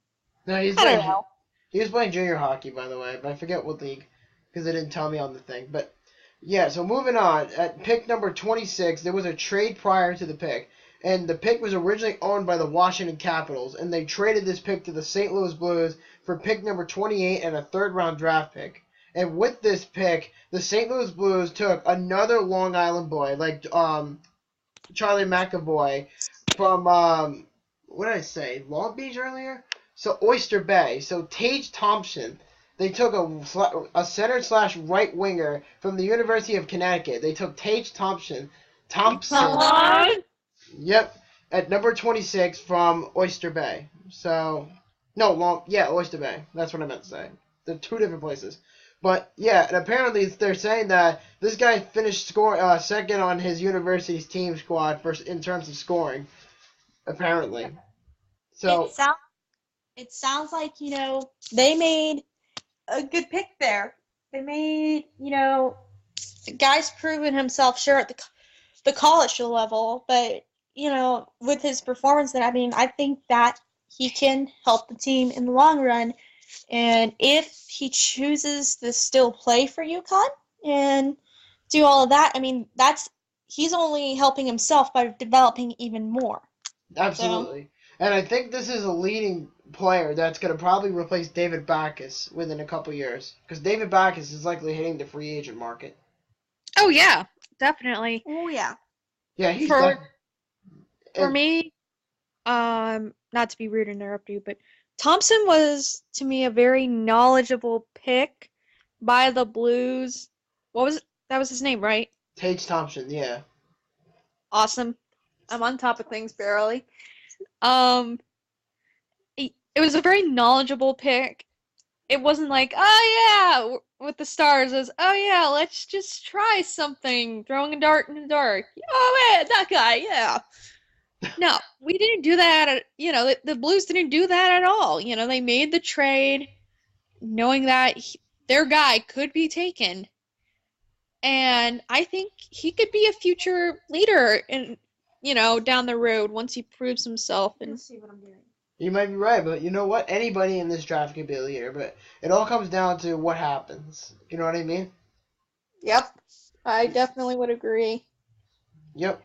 No, I don't know. He was playing junior hockey, by the way, but I forget what league, because they didn't tell me on the thing. But, yeah, so moving on. At pick number 26, there was a trade prior to the pick. And the pick was originally owned by the Washington Capitals, and they traded this pick to the St. Louis Blues for pick number 28 and a third-round draft pick. And with this pick, the St. Louis Blues took another Long Island boy, like Charlie McAvoy from what did I say? Long Beach earlier? So Oyster Bay. So Tage Thompson. They took a center / right winger from the University of Connecticut. They took Tage Thompson. Yep, at number 26 from Oyster Bay. So, no, Oyster Bay. That's what I meant to say. They're two different places. But, yeah, and apparently they're saying that this guy finished second on his university's team squad in terms of scoring, apparently. So It sounds like, they made a good pick there. They made, the guy's proven himself, sure, at the college level, but, with his performance, I think that he can help the team in the long run. And if he chooses to still play for UConn and do all of that, he's only helping himself by developing even more. Absolutely. So. And I think this is a leading player that's going to probably replace David Backus within a couple years. Because David Backus is likely hitting the free agent market. Oh, yeah. Definitely. Oh, yeah. Yeah, he's For me, not to be rude and interrupt you, but Thompson was, to me, a very knowledgeable pick by the Blues. That was his name, right? Tage Thompson, yeah. Awesome. I'm on top of things barely. It was a very knowledgeable pick. It wasn't like, oh yeah, with the Stars, it was, oh yeah, let's just try something, throwing a dart in the dark. Oh man, that guy, yeah. No, we didn't do that. The Blues didn't do that at all. They made the trade knowing that their guy could be taken. And I think he could be a future leader down the road once he proves himself. And let's see what I'm doing. You might be right, but you know what? Anybody in this draft could be a leader, but it all comes down to what happens. You know what I mean? Yep. I definitely would agree. Yep.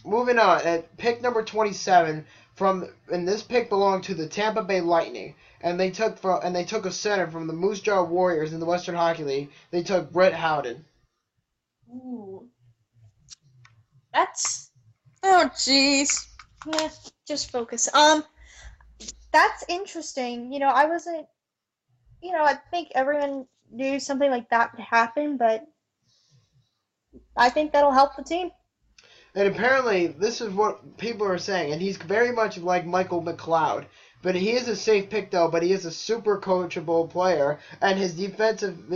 Moving on, at pick number 27 and this pick belonged to the Tampa Bay Lightning, and they took a center from the Moose Jaw Warriors in the Western Hockey League. They took Brett Howden. Ooh. That's jeez. Yeah, just focus. That's interesting. I wasn't. I think everyone knew something like that would happen, but I think that'll help the team. And apparently, this is what people are saying, and he's very much like Michael McLeod. But he is a safe pick, though, but he is a super coachable player, and his defensive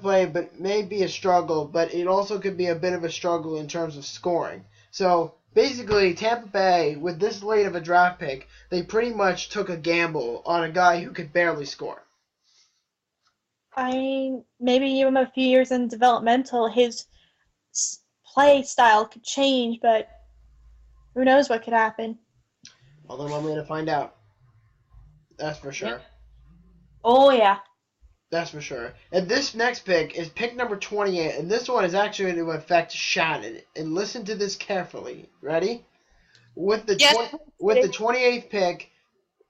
play but may be a struggle, but it also could be a bit of a struggle in terms of scoring. So, basically, Tampa Bay, with this late of a draft pick, they pretty much took a gamble on a guy who could barely score. Maybe give him a few years in developmental, his play style could change, but who knows what could happen. Although I'm going to find out. That's for sure. Yeah. Oh, yeah. That's for sure. And this next pick is pick number 28, and this one is actually going to affect Shannon. And listen to this carefully. Ready? With the 28th pick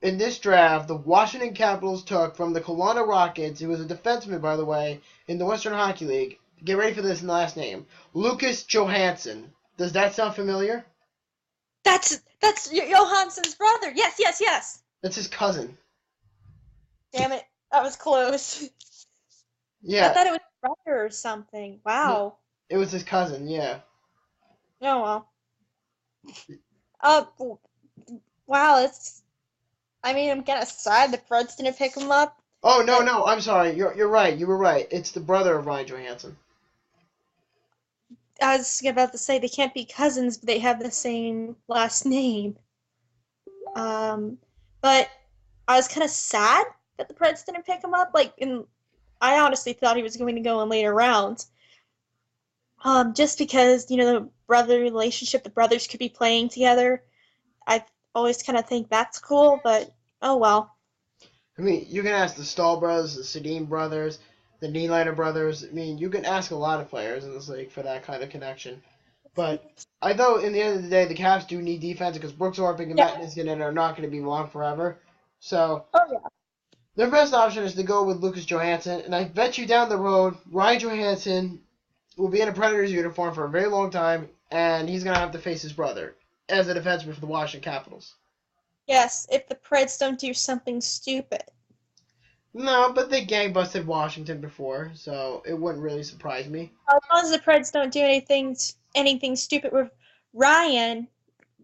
in this draft, the Washington Capitals took from the Kelowna Rockets, who was a defenseman, by the way, in the Western Hockey League. Get ready for this last name. Lucas Johansson. Does that sound familiar? That's Johansson's brother. Yes. That's his cousin. Damn it. That was close. Yeah. I thought it was brother or something. Wow. It was his cousin, yeah. Oh, well. Wow, I'm kind of sad the Preds didn't pick him up. Oh, no, I'm sorry. You're right. You were right. It's the brother of Ryan Johansson. I was about to say they can't be cousins, but they have the same last name. But I was kind of sad that the Preds didn't pick him up. I honestly thought he was going to go in later rounds. Just because, the brother relationship, the brothers could be playing together. I always kind of think that's cool, but oh well. I mean, you can ask the Stahl brothers, the Sedin brothers, the Nylander brothers. I mean, you can ask a lot of players in this league for that kind of connection. But I thought in the end of the day, the Caps do need defense because Brooks Orpik and Matt Niskanen are not going to be long forever. So, Their best option is to go with Lucas Johansson, and I bet you down the road, Ryan Johansson will be in a Predators uniform for a very long time, and he's going to have to face his brother as a defenseman for the Washington Capitals. Yes, if the Preds don't do something stupid. No, but they gang-busted Washington before, so it wouldn't really surprise me. As long as the Preds don't do anything stupid with Ryan,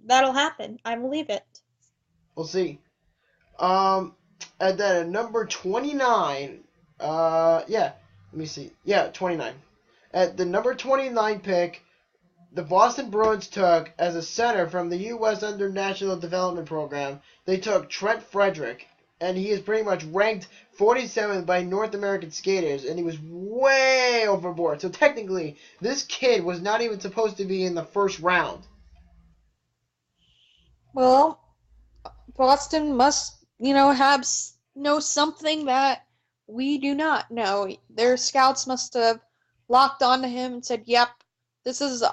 that'll happen. I believe it. We'll see. And then at number 29, let me see. Yeah, 29. At the number 29 pick, the Boston Bruins took, as a center from the U.S. Under National Development Program, they took Trent Frederick, and he is pretty much ranked 47th by North American skaters, and he was way overboard. So technically, this kid was not even supposed to be in the first round. Well, Boston must, know something that we do not know. Their scouts must have locked onto him and said, yep, this is,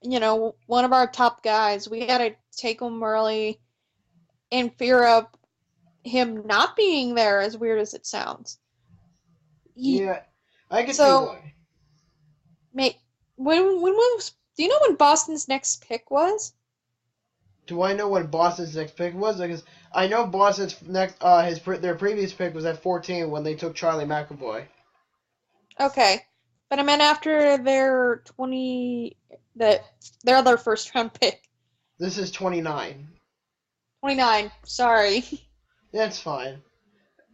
one of our top guys. We got to take him early in fear of him not being there, as weird as it sounds. Yeah, I can see why. Do you know when Boston's next pick was? Do I know what Boston's next pick was? Because I know Boston's next, their previous pick was at 14 when they took Charlie McAvoy. Okay, but I meant after their other first round pick. This is 29. 29. Sorry. That's fine.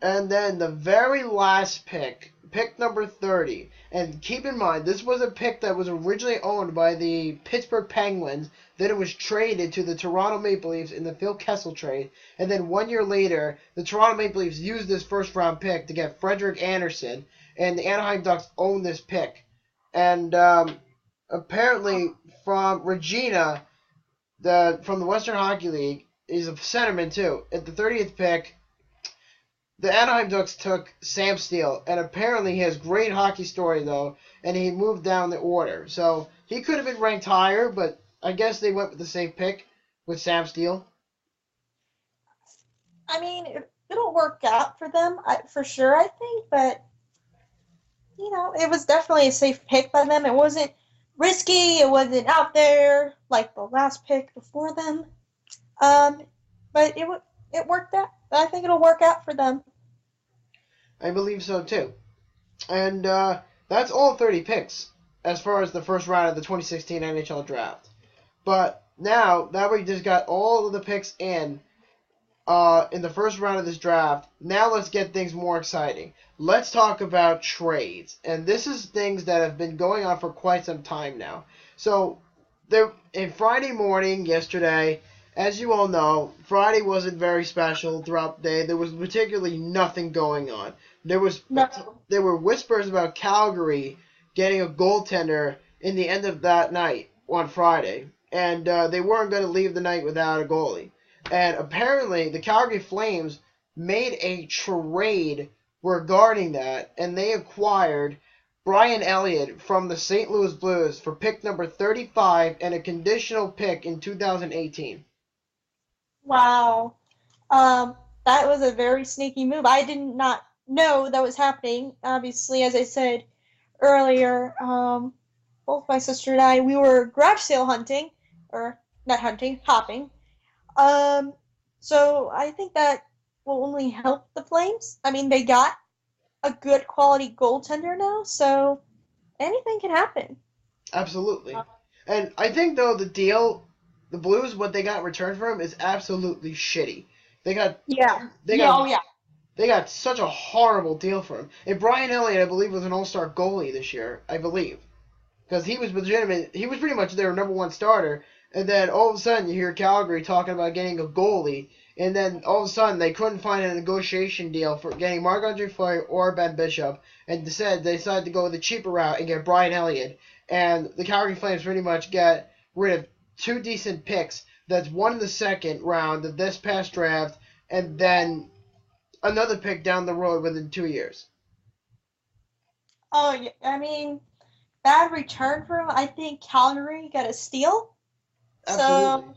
And then the very last pick number 30. And keep in mind, this was a pick that was originally owned by the Pittsburgh Penguins. Then it was traded to the Toronto Maple Leafs in the Phil Kessel trade. And then 1 year later, the Toronto Maple Leafs used this first-round pick to get Frederik Andersen. And the Anaheim Ducks own this pick. And apparently from Regina, from the Western Hockey League, is a centerman too. At the 30th pick, the Anaheim Ducks took Sam Steele, and apparently he has great hockey story though, and he moved down the order. So he could have been ranked higher, but I guess they went with the same pick with Sam Steele. I mean, it'll work out for them, for sure, I think, but, it was definitely a safe pick by them. It wasn't risky, it wasn't out there like the last pick before them. But it worked out. I think it'll work out for them. I believe so too. And that's all 30 picks as far as the first round of the 2016 NHL draft. But now that we just got all of the picks in the first round of this draft, now let's get things more exciting. Let's talk about trades. And this is things that have been going on for quite some time now. So in Friday morning yesterday, as you all know, Friday wasn't very special throughout the day. There was particularly nothing going on. There were whispers about Calgary getting a goaltender in the end of that night on Friday. And they weren't going to leave the night without a goalie. And apparently the Calgary Flames made a trade regarding that, and they acquired Brian Elliott from the St. Louis Blues for pick number 35 and a conditional pick in 2018. Wow. That was a very sneaky move. I did not know that was happening. Obviously, as I said earlier, both my sister and I, we were garage sale hunting, or not hunting, hopping. So I think that will only help the Flames. I mean, they got a good quality goaltender now, so anything can happen. Absolutely. And I think, though, the Blues, what they got in return for him is absolutely shitty. They got such a horrible deal for him. And Brian Elliott, I believe, was an all-star goalie this year, I believe. Because he was legitimate. He was pretty much their number one starter. And then all of a sudden you hear Calgary talking about getting a goalie. And then all of a sudden they couldn't find a negotiation deal for getting Marc-Andre Fleury or Ben Bishop. And they decided to go the cheaper route and get Brian Elliott. And the Calgary Flames pretty much get rid of two decent picks. That's one in the second round of this past draft. And then another pick down the road within 2 years. Oh, yeah, I mean, bad return for him. I think Calgary got a steal. Absolutely. So,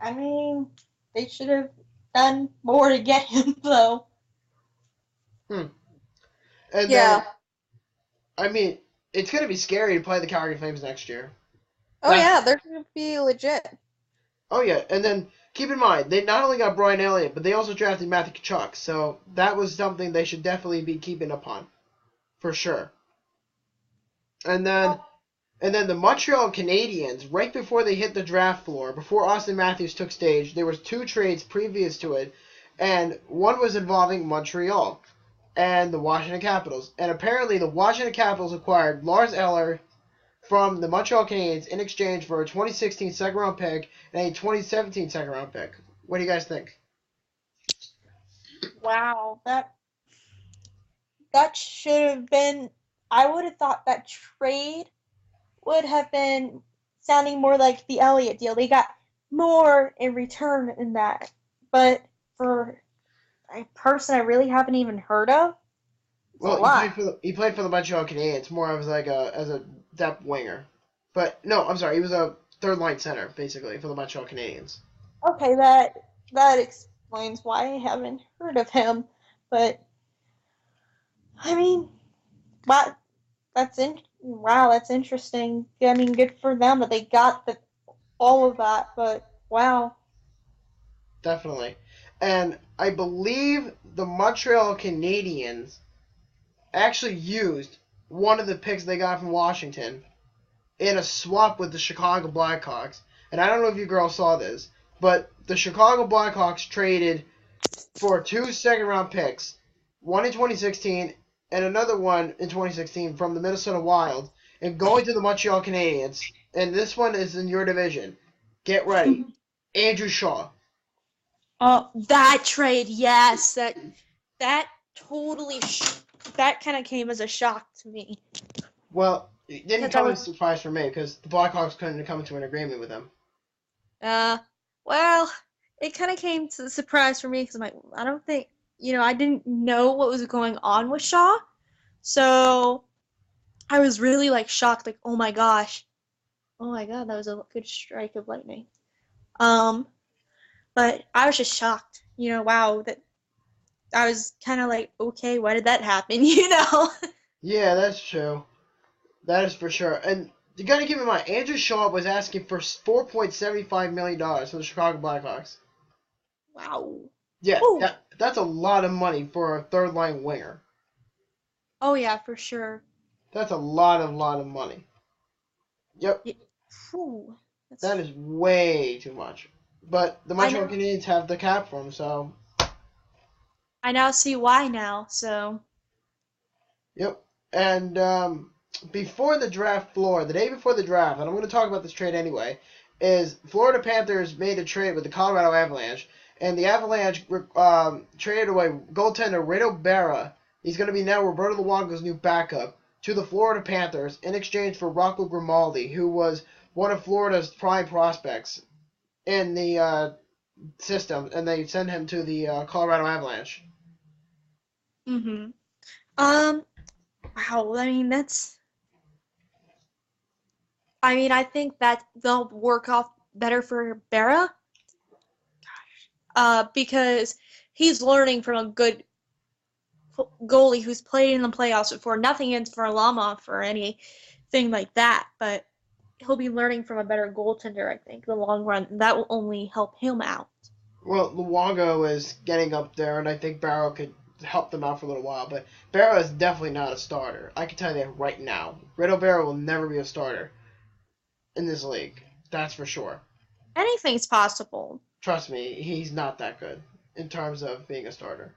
I mean, they should have done more to get him, though. And Yeah. then, I mean, it's going to be scary to play the Calgary Flames next year. Oh yeah, they're gonna be legit. Oh, yeah. And then, keep in mind, they not only got Brian Elliott, but they also drafted Matthew Tkachuk. So that was something they should definitely be keeping up on. For sure. And then the Montreal Canadiens, right before they hit the draft floor, before Austin Matthews took stage, there was 2 trades previous to it, and one was involving Montreal and the Washington Capitals. And apparently the Washington Capitals acquired Lars Eller from the Montreal Canadiens in exchange for a 2016 second-round pick and a 2017 second-round pick. What do you guys think? Wow, that should have been. I would have thought that trade would have been sounding more like the Elliott deal. They got more in return in that, but for a person I really haven't even heard of, it's a Well, lot. he played for the Montreal Canadiens more as like as a depth winger. But no, I'm sorry, he was a third line center basically for the Montreal Canadiens. Okay, that explains why I haven't heard of him. But I mean, wow, that's interesting. I mean, good for them that they got all of that. But wow. Definitely. And I believe the Montreal Canadiens actually used one of the picks they got from Washington in a swap with the Chicago Blackhawks. And I don't know if you girls saw this, but the Chicago Blackhawks traded for 2 second-round picks, one in 2016 and another one in 2016 from the Minnesota Wild, and going to the Montreal Canadiens. And this one is in your division. Get ready. Andrew Shaw. That trade, yes, that totally that kind of came as a shock to me. Well, it didn't Because come as a surprise for me because the Blackhawks couldn't come to an agreement with him. Well, it kind of came to the surprise for me because I'm like, I don't think, I didn't know what was going on with Shaw, so I was really like shocked, like, oh my god, that was a good strike of lightning. But I was just shocked, wow, that I was kind of like, okay, why did that happen, Yeah, that's true. That is for sure. And you got to keep in mind, Andrew Shaw was asking for $4.75 million for the Chicago Blackhawks. Wow. Yeah, Ooh. that's a lot of money for a third-line winger. Oh, yeah, for sure. That's a lot of money. Yep. Yeah. Whew. That is way too much. But the Montreal Canadiens have the cap for him, so. I now see why now, so. Yep. And before the draft floor, the day before the draft, and I'm going to talk about this trade anyway, is Florida Panthers made a trade with the Colorado Avalanche, and the Avalanche traded away goaltender Reto Berra. He's going to be now Roberto Luongo's new backup to the Florida Panthers in exchange for Rocco Grimaldi, who was one of Florida's prime prospects in the system, and they sent him to the Colorado Avalanche. Mm-hmm. Wow, I think that they'll work off better for Berra. Because he's learning from a good goalie who's played in the playoffs before. Nothing against Varlamov or anything like that, but he'll be learning from a better goaltender, I think, in the long run. That will only help him out. Well, Luongo is getting up there, and I think Barrow could help them out for a little while, but Barrow is definitely not a starter. I can tell you that right now. Reto Barrow will never be a starter in this league. That's for sure. Anything's possible. Trust me, he's not that good in terms of being a starter.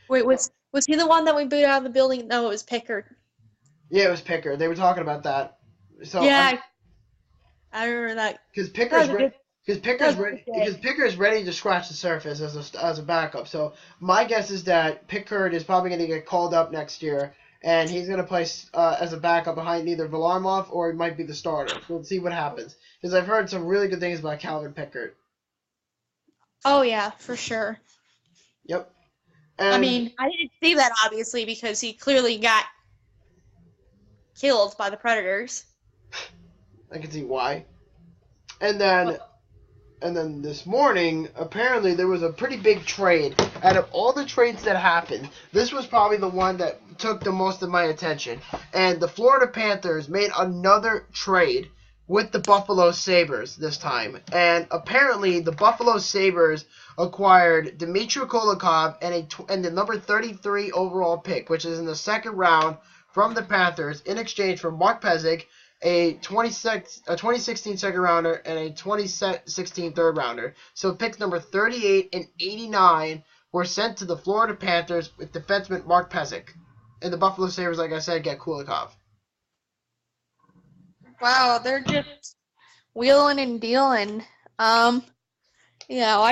Wait, was he the one that we booed out of the building? No, it was Pickard. Yeah, it was Pickard. They were talking about that. So yeah, I remember that. Because Pickard's ready to scratch the surface as a backup. So my guess is that Pickard is probably going to get called up next year, and he's going to play as a backup behind either Varlamov or he might be the starter. So let's see what happens. Because I've heard some really good things about Calvin Pickard. Oh yeah, for sure. Yep. And, I didn't see that obviously because he clearly got killed by the Predators. I can see why. And then And then this morning, apparently there was a pretty big trade. Out of all the trades that happened, this was probably the one that took the most of my attention. And the Florida Panthers made another trade with the Buffalo Sabres this time. And apparently the Buffalo Sabres acquired Dmitry Kulikov and the number 33 overall pick, which is in the second round from the Panthers, in exchange for Mark Pezic, a 2016 second rounder, and a 2016 third rounder. So picks number 38 and 89 were sent to the Florida Panthers with defenseman Mark Pezic. And the Buffalo Sabres, like I said, get Kulikov. Wow, they're just wheeling and dealing. I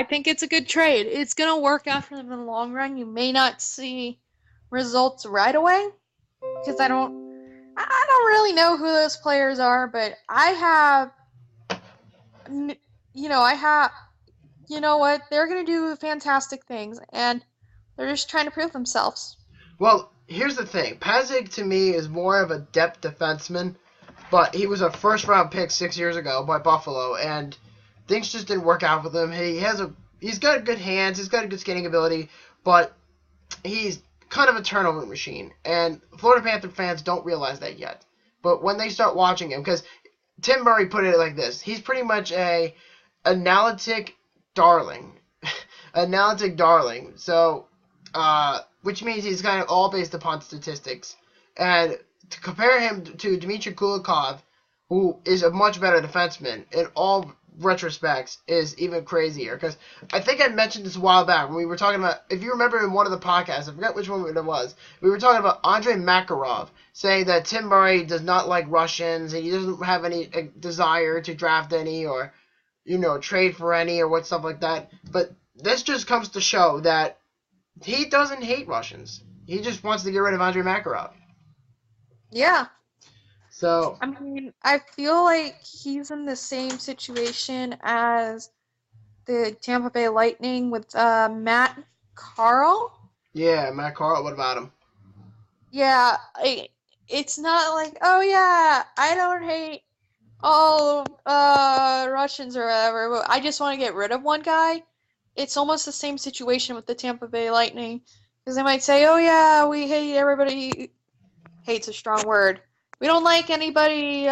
think it's a good trade. It's going to work out for them in the long run. You may not see results right away because I don't really know who those players are, but you know what? They're going to do fantastic things, and they're just trying to prove themselves. Well, here's the thing. Pezic, to me, is more of a depth defenseman, but he was a first-round pick 6 years ago by Buffalo, and things just didn't work out with him. He's got good hands, he's got a good skating ability, but he's kind of a turnover machine, and Florida Panther fans don't realize that yet. But when they start watching him, because Tim Murray put it like this, he's pretty much a analytic darling. Analytic darling. So, which means he's kind of all based upon statistics. And to compare him to Dmitry Kulikov, who is a much better defenseman in all retrospects, is even crazier. Because I think I mentioned this a while back when we were talking about, if you remember in one of the podcasts, I forgot which one it was, we were talking about Andrei Makarov, saying that Tim Murray does not like Russians, and he doesn't have any desire to draft any or, trade for any or what stuff like that. But this just comes to show that he doesn't hate Russians. He just wants to get rid of Andrei Makarov. Yeah. So, I mean, I feel like he's in the same situation as the Tampa Bay Lightning with Matt Carl. Yeah, Matt Carl, what about him? Yeah, it's not like, oh yeah, I don't hate all Russians or whatever, but I just want to get rid of one guy. It's almost the same situation with the Tampa Bay Lightning, because they might say, oh yeah, we hate everybody. Hate's a strong word. We don't like anybody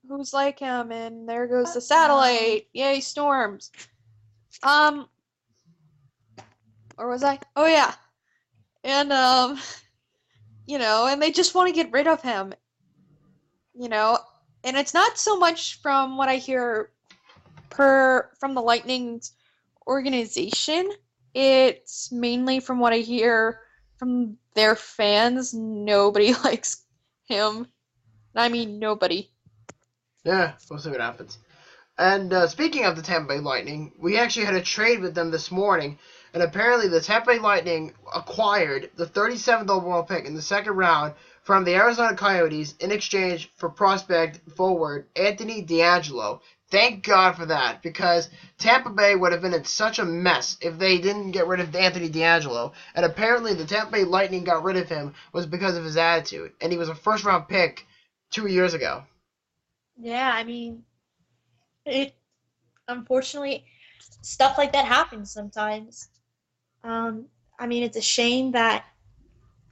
who's like him, and there goes the satellite. Yay, Storms. Or was I? Oh yeah. And and they just want to get rid of him. And it's not so much from what I hear from the Lightning's organization. It's mainly from what I hear from their fans. Nobody likes him. I mean, nobody. Yeah, we'll see what happens. And speaking of the Tampa Bay Lightning, we actually had a trade with them this morning, and apparently the Tampa Bay Lightning acquired the 37th overall pick in the second round from the Arizona Coyotes in exchange for prospect forward Anthony DeAngelo. Thank God for that, because Tampa Bay would have been in such a mess if they didn't get rid of Anthony DeAngelo. And apparently the Tampa Bay Lightning got rid of him was because of his attitude, and he was a first-round pick 2 years ago. Yeah, I mean, unfortunately, stuff like that happens sometimes. I mean, it's a shame that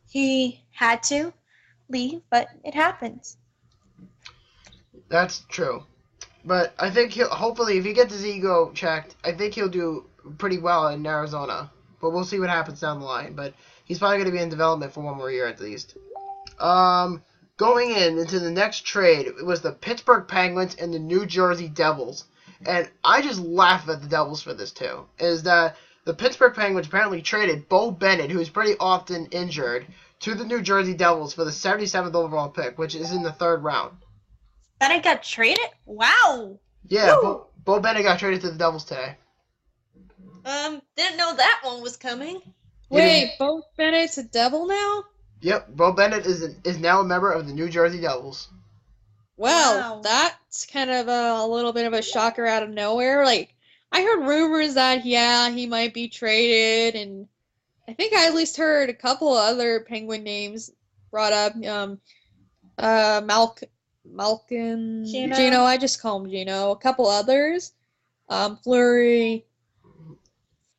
he had to leave, but it happens. That's true. But I think hopefully, if he gets his ego checked, I think he'll do pretty well in Arizona. But we'll see what happens down the line. But he's probably going to be in development for one more year at least. Going into the next trade, it was the Pittsburgh Penguins and the New Jersey Devils. And I just laugh at the Devils for this, too. Is that the Pittsburgh Penguins apparently traded Bo Bennett, who is pretty often injured, to the New Jersey Devils for the 77th overall pick, which is in the third round. Bennett got traded? Wow. Yeah, Bo Bennett got traded to the Devils today. Didn't know that one was coming. Wait, Bo Bennett's a Devil now? Yep, Bo Bennett is now a member of the New Jersey Devils. Well, that's kind of a little bit of a shocker out of nowhere. Like, I heard rumors that, yeah, he might be traded, and I think I at least heard a couple other Penguin names brought up. Malkin, Gino, I just call him Gino. A couple others. Fleury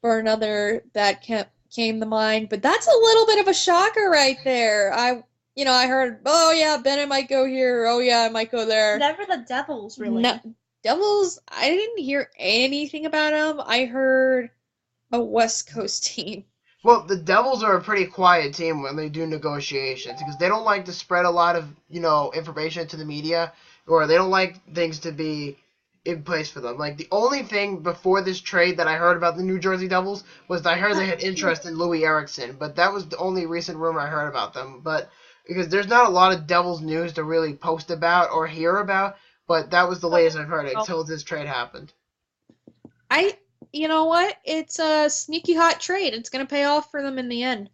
for another that came to mind, but that's a little bit of a shocker right there. I heard, oh yeah, Bennett might go here, oh yeah, I might go there. Never the Devils, really. No, Devils, I didn't hear anything about them. I heard a West Coast team. Well, the Devils are a pretty quiet team when they do negotiations because they don't like to spread a lot of, information to the media, or they don't like things to be in place for them. Like, the only thing before this trade that I heard about the New Jersey Devils was that I heard they had interest in Louis Eriksson, but that was the only recent rumor I heard about them. But because there's not a lot of Devils news to really post about or hear about, but that was the latest I've heard until this trade happened. You know what? It's a sneaky hot trade. It's going to pay off for them in the end.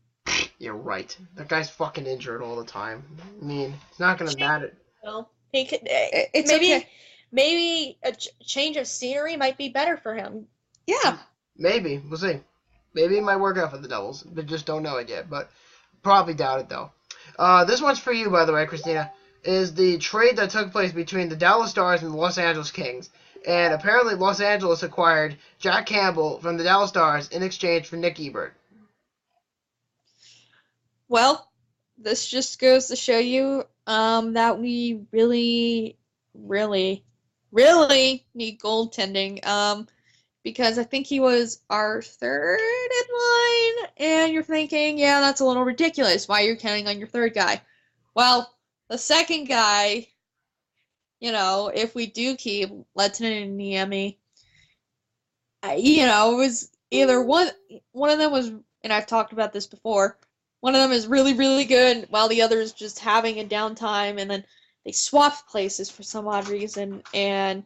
You're right. That guy's fucking injured all the time. I mean, it's not going to matter. Well, he could. It's maybe okay. maybe a change of scenery might be better for him. Yeah. Maybe. We'll see. Maybe it might work out for the Devils. But just don't know it yet. But probably doubt it, though. This one's for you, by the way, Christina. Is the trade that took place between the Dallas Stars and the Los Angeles Kings. And apparently Los Angeles acquired Jack Campbell from the Dallas Stars in exchange for Nick Ebert. Well, this just goes to show you that we really, really, really need goaltending. Because I think he was our third in line, and you're thinking, yeah, that's a little ridiculous. Why are you counting on your third guy? Well, the second guy, if we do keep Lettinen and Niemi, it was either one of them was, and I've talked about this before, one of them is really, really good, while the other is just having a downtime, and then they swapped places for some odd reason, and,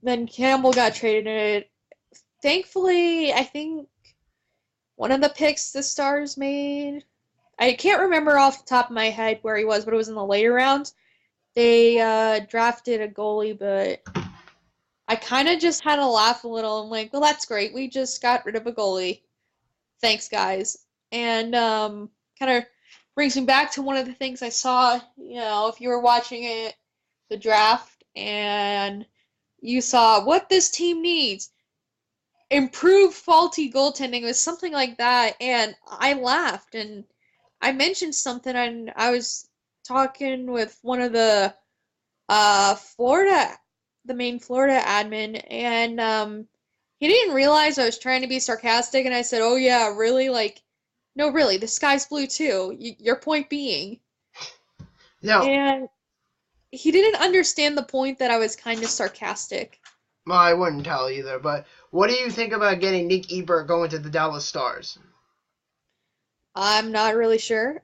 then Campbell got traded. Thankfully, I think one of the picks the Stars made, I can't remember off the top of my head where he was, but it was in the later rounds. They drafted a goalie, but I kind of just had to laugh a little. I'm like, well, that's great. We just got rid of a goalie. Thanks, guys. And kind of brings me back to one of the things I saw, if you were watching the draft, and you saw what this team needs. Improve faulty goaltending with something like that, and I laughed, and I mentioned something, and I was talking with one of the main Florida admin, and he didn't realize I was trying to be sarcastic, and I said, oh yeah, really? Like, no, really, the sky's blue too. Your point being. No. And he didn't understand the point that I was kind of sarcastic. Well, I wouldn't tell either, but what do you think about getting Nick Ebert going to the Dallas Stars? I'm not really sure.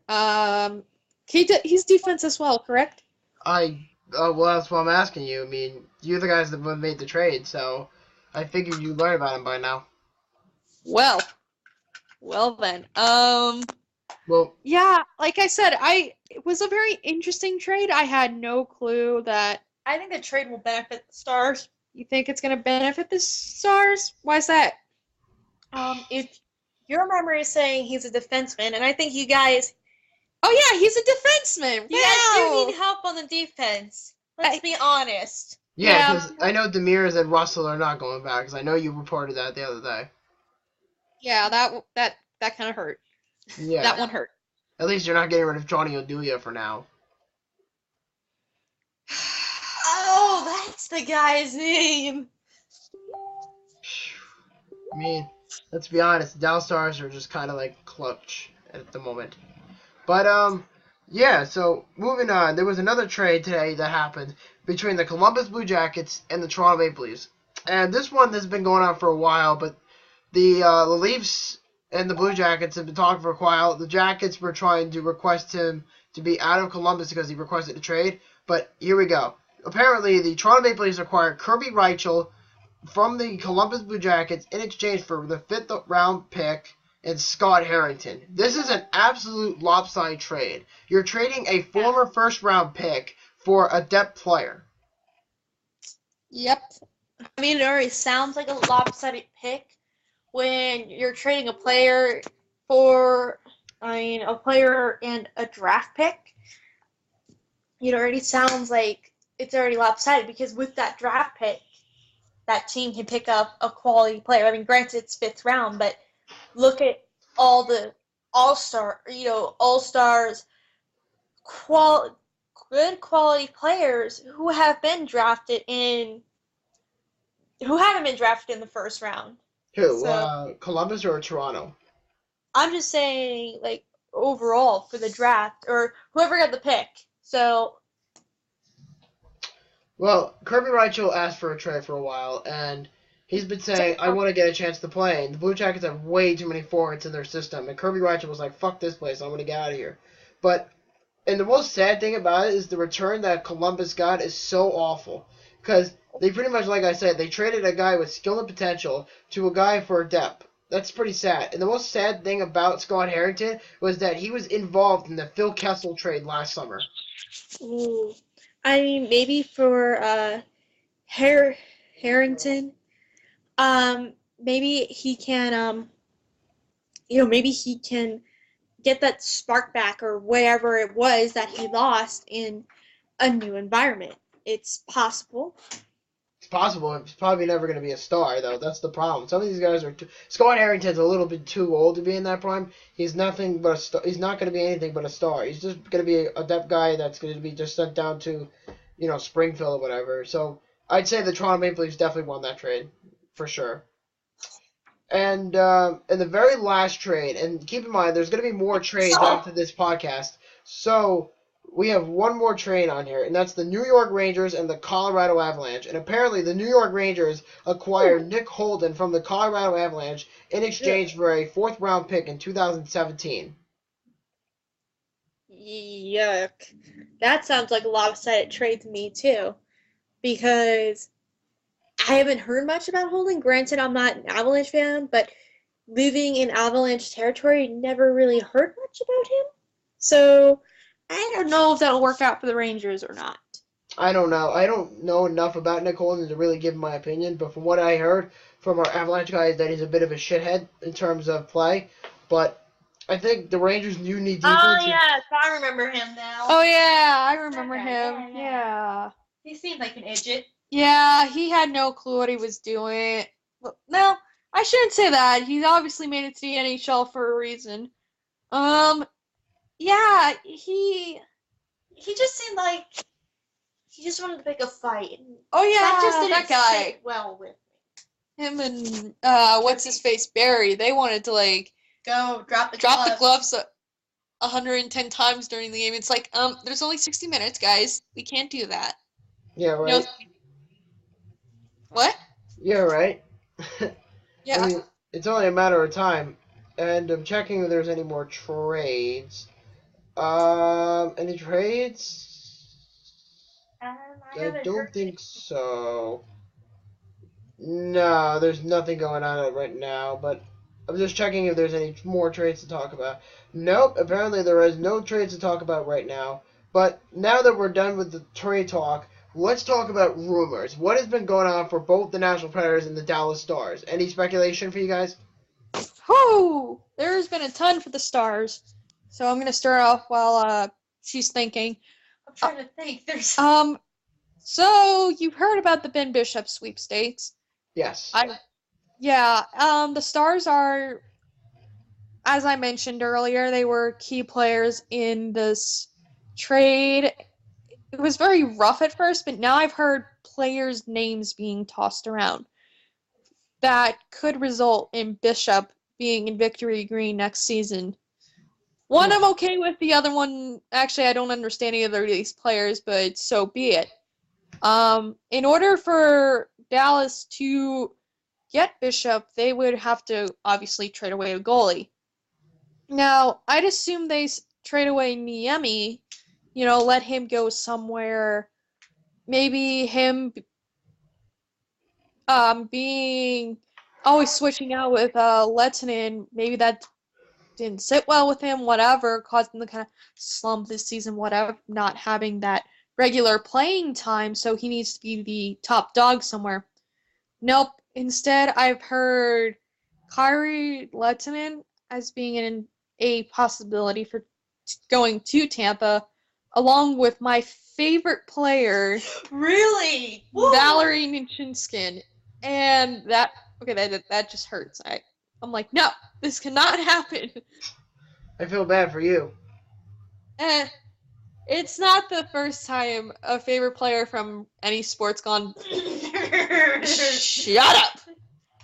He's defense as well, correct? Well, that's what I'm asking you. I mean, you're the guys that made the trade, so I figured you'd learn about him by now. Well then. Well, yeah, like I said, it was a very interesting trade. I had no clue that. I think the trade will benefit the Stars. You think it's going to benefit the Stars? Why is that? If your memory is saying he's a defenseman, and I think you guys. Oh yeah, he's a defenseman. You guys do need help on the defense. Let's be honest. Yeah, because I know Demers and Russell are not going back, because I know you reported that the other day. Yeah, that kind of hurt. Yeah. That one hurt. At least you're not getting rid of Johnny Oduya for now. Oh, that's the guy's name. I mean, let's be honest, the Dallas Stars are just kind of like clutch at the moment. But, yeah, so moving on, there was another trade today that happened between the Columbus Blue Jackets and the Toronto Maple Leafs. And this one has been going on for a while, but the Leafs and the Blue Jackets have been talking for a while. The Jackets were trying to request him to be out of Columbus because he requested a trade. But here we go. Apparently, the Toronto Maple Leafs acquired Kirby Reichel from the Columbus Blue Jackets in exchange for the 5th round pick and Scott Harrington. This is an absolute lopsided trade. You're trading a former first round pick for a depth player. Yep. I mean, it already sounds like a lopsided pick when you're trading a player a player and a draft pick. It already sounds like it's already lopsided because with that draft pick, that team can pick up a quality player. I mean, granted, it's 5th round, but look at all the all-stars, good quality players who haven't been drafted in the first round. Who? So Columbus or Toronto? I'm just saying, like, overall for the draft or whoever got the pick. So. Well, Kirby Reichel asked for a trade for a while, and he's been saying, I want to get a chance to play. And the Blue Jackets have way too many forwards in their system. And Kirby Reichel was like, fuck this place, I'm going to get out of here. And the most sad thing about it is the return that Columbus got is so awful. Because they pretty much, like I said, they traded a guy with skill and potential to a guy for depth. That's pretty sad. And the most sad thing about Scott Harrington was that he was involved in the Phil Kessel trade last summer. Ooh. I mean, maybe for Harrington, maybe he can, maybe he can get that spark back or whatever it was that he lost in a new environment. It's possible. It's possible. It's probably never going to be a star, though. That's the problem. Some of these guys are Scott Harrington's a little bit too old to be in that prime. He's nothing but a star. He's not going to be anything but a star. He's just going to be a depth guy that's going to be just sent down to, Springfield or whatever. So I'd say the Toronto Maple Leafs definitely won that trade, for sure. And in the very last trade, and keep in mind, there's going to be more trades after this podcast. So we have one more trade on here, and that's the New York Rangers and the Colorado Avalanche. And apparently the New York Rangers acquired Nick Holden from the Colorado Avalanche in exchange for a 4th-round pick in 2017. Yuck. That sounds like a lopsided trade to me, too. Because I haven't heard much about Holden. Granted, I'm not an Avalanche fan, but living in Avalanche territory, never really heard much about him. So I don't know if that'll work out for the Rangers or not. I don't know. I don't know enough about Nick Holden to really give my opinion, but from what I heard from our Avalanche guys, that he's a bit of a shithead in terms of play. But I think the Rangers do need defense. Oh, yes, I remember him now. Oh, yeah, I remember him. Yeah. He seemed like an idiot. Yeah, he had no clue what he was doing. No, I shouldn't say that. He obviously made it to the NHL for a reason. Yeah, he just seemed like he just wanted to pick a fight. Oh yeah, that just didn't that guy. sit well with me. Him and what's his face, Barry. They wanted to go drop the gloves 110 times during the game. It's like, there's only 60 minutes, guys. We can't do that. Yeah, right. What? Yeah, right. Yeah. I mean, it's only a matter of time. And I'm checking if there's any more trades. Any trades? I don't think so. No, there's nothing going on right now, but I'm just checking if there's any more trades to talk about. Nope, apparently there is no trades to talk about right now. But now that we're done with the trade talk, let's talk about rumors. What has been going on for both the Nashville Predators and the Dallas Stars? Any speculation for you guys? Whoo! There's been a ton for the Stars. So I'm going to start off while she's thinking. I'm trying to think. So you've heard about the Ben Bishop sweepstakes? Yes. The Stars are, as I mentioned earlier, they were key players in this trade. It was very rough at first, but now I've heard players' names being tossed around that could result in Bishop being in Victory Green next season. One I'm okay with, the other one, actually, I don't understand either of these players, but so be it. In order for Dallas to get Bishop, they would have to obviously trade away a goalie. Now, I'd assume they trade away Niemi, let him go somewhere. Maybe him being always switching out with Lettinen, maybe that didn't sit well with him, whatever, caused him to kind of slump this season, whatever, not having that regular playing time, so he needs to be the top dog somewhere. Nope. Instead, I've heard Kyrie Lettinen as being a possibility for going to Tampa, along with my favorite player, Really? Valerie Nichinskin, and that just hurts. I'm like, no, this cannot happen. I feel bad for you. It's not the first time a favorite player from any sport's gone. Shut up.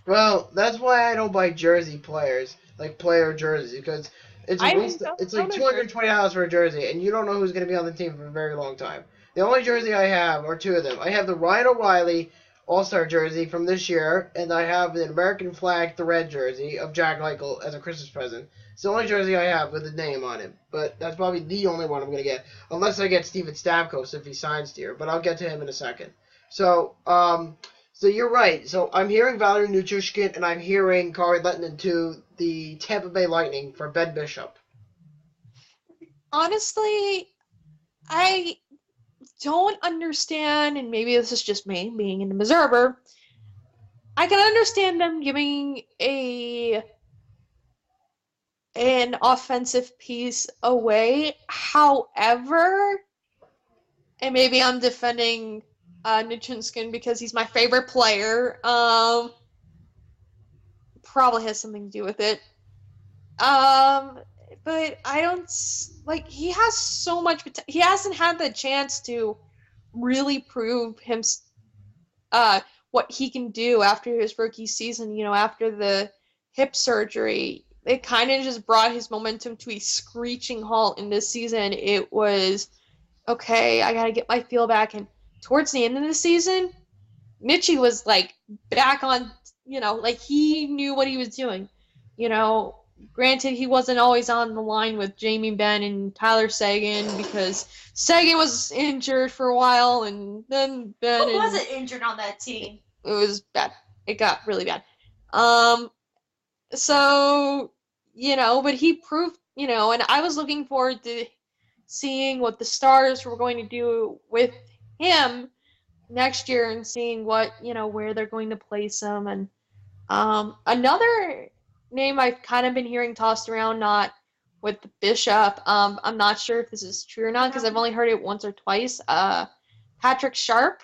Well, that's why I don't buy jersey players, like player jerseys, because it's I a waste. don't It's own like a $220 for a jersey, and you don't know who's going to be on the team for a very long time. The only jersey I have are two of them. I have the Ryan O'Reilly All-Star jersey from this year, and I have the American flag thread jersey of Jack Eichel as a Christmas present. It's the only jersey I have with a name on it, but that's probably the only one I'm going to get, unless I get Steven Stamkos if he signs here, but I'll get to him in a second. So you're right. So I'm hearing Valerie Nichushkin, and I'm hearing Kari Lehtinen to the Tampa Bay Lightning for Ben Bishop. Honestly, I don't understand, and maybe this is just me being an observer. I can understand them giving an offensive piece away. However, and maybe I'm defending Nichunskin because he's my favorite player. Probably has something to do with it. But I don't like. He has so much. He hasn't had the chance to really prove him what he can do after his rookie season. You know, after the hip surgery, it kind of just brought his momentum to a screeching halt. In this season, it was okay. I gotta get my feel back, and towards the end of the season, Mitchie was like back on. You know, like he knew what he was doing. You know. Granted, he wasn't always on the line with Jamie Benn and Tyler Seguin because Seguin was injured for a while, and then Benn. Who wasn't injured on that team? It was bad. It got really bad. So, you know, but he proved, you know, and I was looking forward to seeing what the Stars were going to do with him next year and seeing what, you know, where they're going to place him. And another name I've kind of been hearing tossed around, not with the Bishop. I'm not sure if this is true or not because I've only heard it once or twice. Patrick Sharp.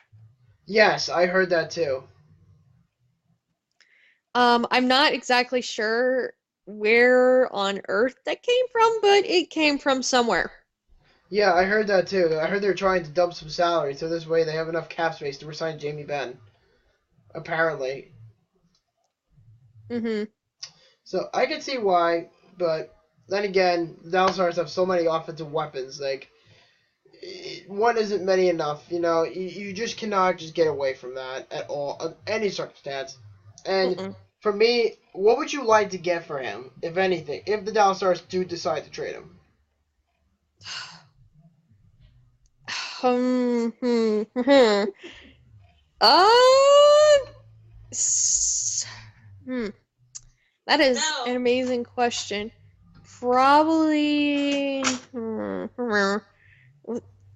Yes, I heard that too. I'm not exactly sure where on earth that came from, but it came from somewhere. Yeah, I heard that too. I heard they're trying to dump some salary so this way they have enough cap space to resign Jamie Benn. Apparently. Mm-hmm. So I can see why, but then again, the Dallas Stars have so many offensive weapons. Like, one isn't many enough. You know, you just cannot just get away from that at all, under any circumstance. And for me, what would you like to get for him, if anything, if the Dallas Stars do decide to trade him? That is an amazing question. Probably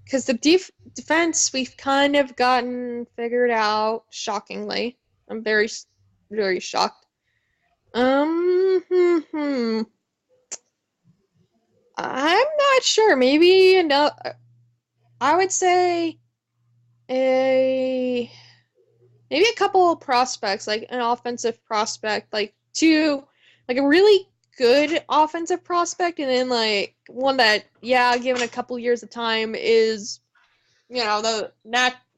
because the defense we've kind of gotten figured out. Shockingly, I'm very, very shocked. I'm not sure. Maybe I would say maybe a couple of prospects, like an offensive prospect, like a really good offensive prospect, and then like one that, given a couple years of time, is, you know, the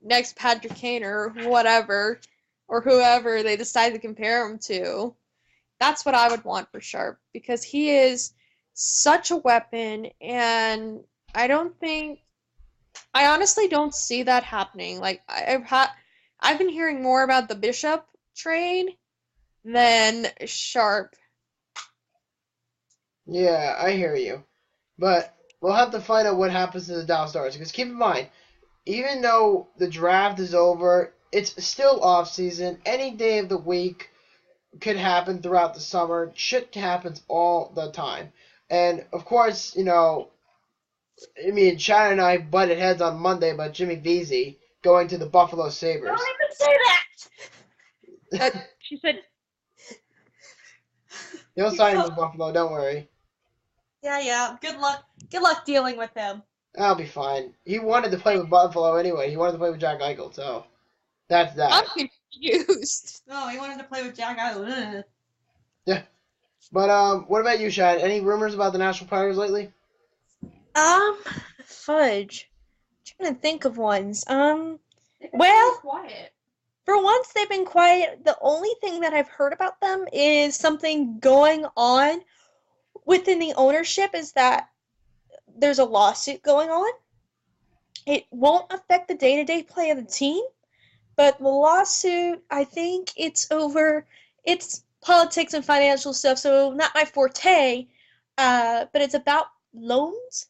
next Patrick Kane or whatever, or whoever they decide to compare him to. That's what I would want for Sharp, because he is such a weapon, and I honestly don't see that happening. Like, I've been hearing more about the Bishop trade than Sharp. Yeah, I hear you. But we'll have to find out what happens to the Dallas Stars. Because keep in mind, even though the draft is over, it's still off season. Any day of the week could happen throughout the summer. Shit happens all the time. And, of course, you know, I mean, Shannon and I butted heads on Monday about Jimmy Vesey going to the Buffalo Sabres. Don't even say that! She said... He'll sign him with Buffalo, don't worry. Yeah. Good luck dealing with him. I'll be fine. He wanted to play with Buffalo anyway. He wanted to play with Jack Eichel, so that's that. I'm confused. No, he wanted to play with Jack Eichel. Yeah. But what about you, Shad? Any rumors about the National Pirates lately? Fudge. I'm trying to think of ones. Well, Quiet. for once they've been quiet. The only thing that I've heard about them is something going on within the ownership is that there's a lawsuit going on. It won't affect the day-to-day play of the team, but the lawsuit, I think it's politics and financial stuff, so not my forte, but it's about loans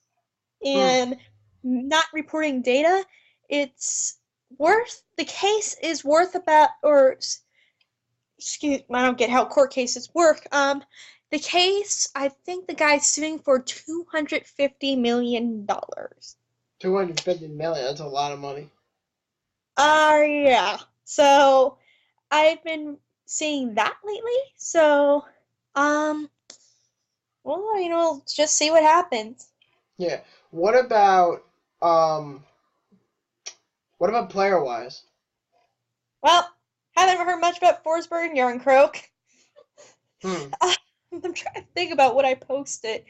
and not reporting data. The case is worth about, excuse me, I don't get how court cases work. The case, I think the guy's suing for $250 million. $250 million. That's a lot of money. Yeah. So, I've been seeing that lately. So, well, just see what happens. Yeah. What about player-wise? Well, haven't heard much about Forsberg and Yarncroak. I'm trying to think about what I posted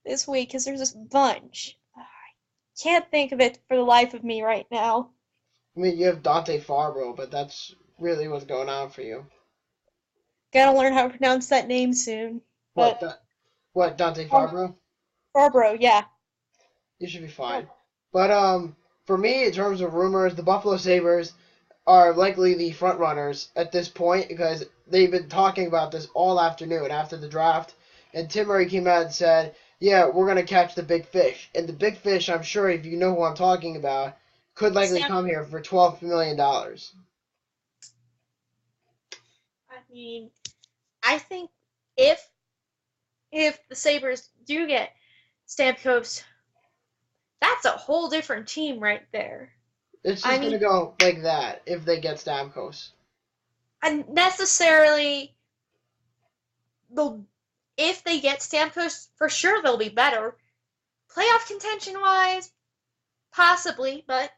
this week because there's this bunch. I can't think of it for the life of me right now. I mean, you have Dante Farbro, but that's really what's going on for you. Gotta learn how to pronounce that name soon. What, Dante Farbro? Farbro, yeah. You should be fine. But for me, in terms of rumors, the Buffalo Sabres are likely the front runners at this point because they've been talking about this all afternoon after the draft. And Tim Murray came out and said, yeah, we're going to catch the big fish. And the big fish, I'm sure if you know who I'm talking about, could likely come here for $12 million. I mean, I think if the Sabres do get Stamkos, that's a whole different team right there. It's just going to go like that if they get Stamkos. And necessarily, if they get Stamkos, for sure they'll be better. Playoff contention-wise, possibly, but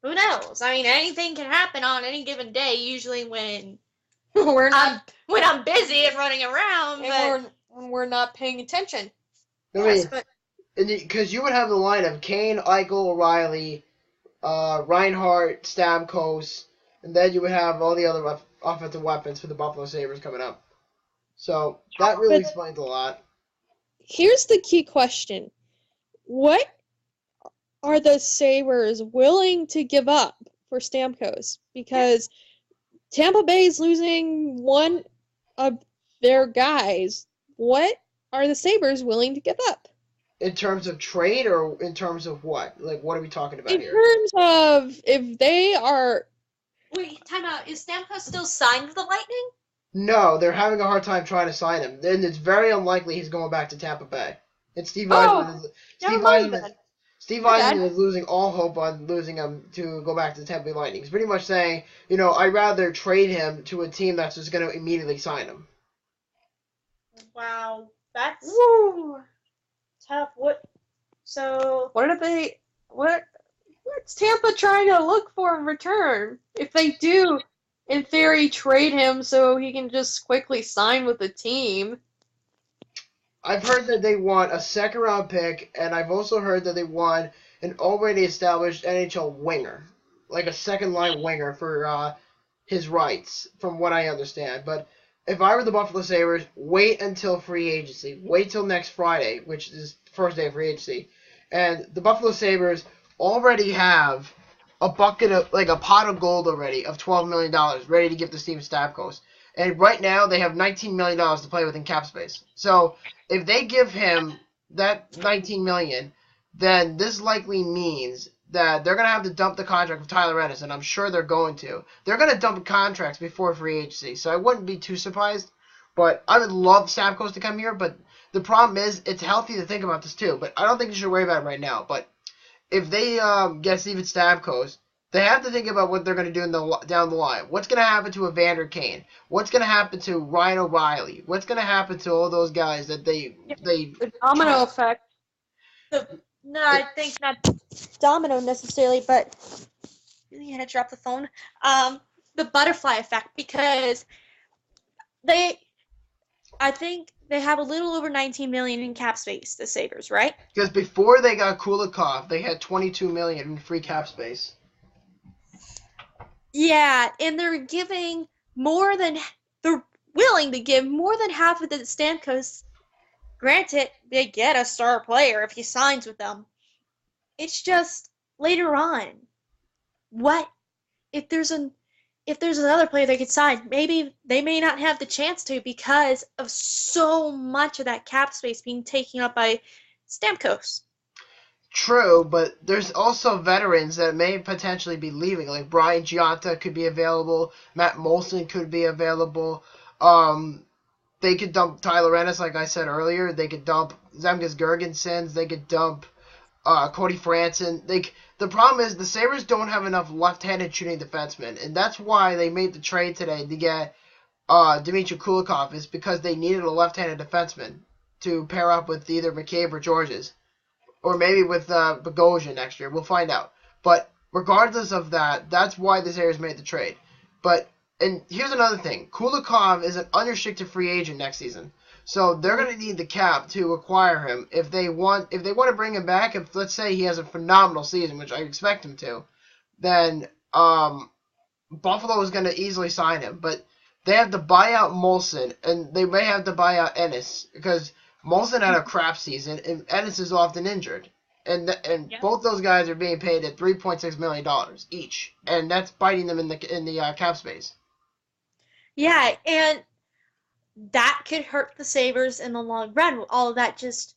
who knows? I mean, anything can happen on any given day, usually when I'm busy and running around. When we're not paying attention. Because you would have the line of Kane, Eichel, O'Reilly, Reinhart, Stamkos, and then you would have all the other offensive weapons for the Buffalo Sabres coming up. So that really explains a lot. Here's the key question. What are the Sabres willing to give up for Stamkos? Because Tampa Bay is losing one of their guys. What are the Sabres willing to give up? In terms of trade or in terms of what? Like, what are we talking about here? In terms of if they are... Wait, time out. Is Stamkos still signed with the Lightning? No, they're having a hard time trying to sign him. And it's very unlikely he's going back to Tampa Bay. And Steve Yzerman is losing all hope on losing him to go back to the Tampa Bay Lightning. He's pretty much saying, I'd rather trade him to a team that's just going to immediately sign him. Wow, that's tough. What's Tampa trying to look for in return? If they do, in theory, trade him so he can just quickly sign with the team. I've heard that they want a second-round pick, and I've also heard that they want an already established NHL winger, like a second-line winger for his rights, from what I understand. But if I were the Buffalo Sabres, wait until free agency. Wait till next Friday, which is the first day of free agency. And the Buffalo Sabres already have a bucket of, like a pot of gold already of $12 million ready to give to Steven Stamkos. And right now they have $19 million to play with in cap space. So if they give him that $19 million, then this likely means that they're going to have to dump the contract of Tyler Ennis, and I'm sure they're going to. They're going to dump contracts before free agency, so I wouldn't be too surprised. But I would love Stamkos to come here, but the problem is it's healthy to think about this too. But I don't think you should worry about it right now. But if they get Steven Stamkos, they have to think about what they're going to do down the line. What's going to happen to Evander Kane? What's going to happen to Ryan O'Reilly? What's going to happen to all those guys that they The domino effect. No, I think not domino necessarily, but really had to drop the phone. The butterfly effect, because I think they have a little over 19 million in cap space, the Sabres, right? Because before they got Kulikov, they had 22 million in free cap space. Yeah, and they're willing to give more than half of the Stamkos. Granted, they get a star player if he signs with them. It's just later on. What if there's another player they could sign? Maybe they may not have the chance to because of so much of that cap space being taken up by Stamkos. True, but there's also veterans that may potentially be leaving. Like Brian Gionta could be available. Matt Molson could be available. They could dump Tyler Ennis, like I said earlier. They could dump Zemgus Girgensons. They could dump Cody Franson. The problem is the Sabres don't have enough left-handed shooting defensemen, and that's why they made the trade today to get Dmitry Kulikov, is because they needed a left-handed defenseman to pair up with either McCabe or Georges. Or maybe with Bogosian next year. We'll find out. But regardless of that, that's why the Sabres made the trade. And here's another thing. Kulikov is an unrestricted free agent next season. So they're going to need the cap to acquire him if they want to bring him back. If, let's say, he has a phenomenal season, which I expect him to, then Buffalo is going to easily sign him. But they have to buy out Molson, and they may have to buy out Ennis, because Molson had a crap season, and Ennis is often injured. And both those guys are being paid at $3.6 million each. And that's biting them in the cap space. Yeah, and that could hurt the Sabres in the long run. All of that just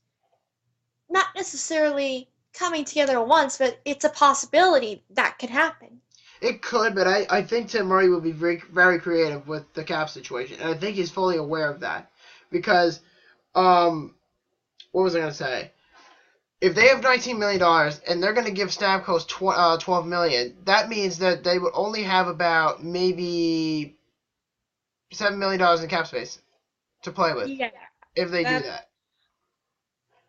not necessarily coming together at once, but it's a possibility that could happen. It could, but I think Tim Murray will be very, very creative with the cap situation. And I think he's fully aware of that. Because... what was I going to say? If they have $19 million and they're going to give Stamkos $12 million, that means that they would only have about maybe $7 million in cap space to play with. Yeah. If they do that.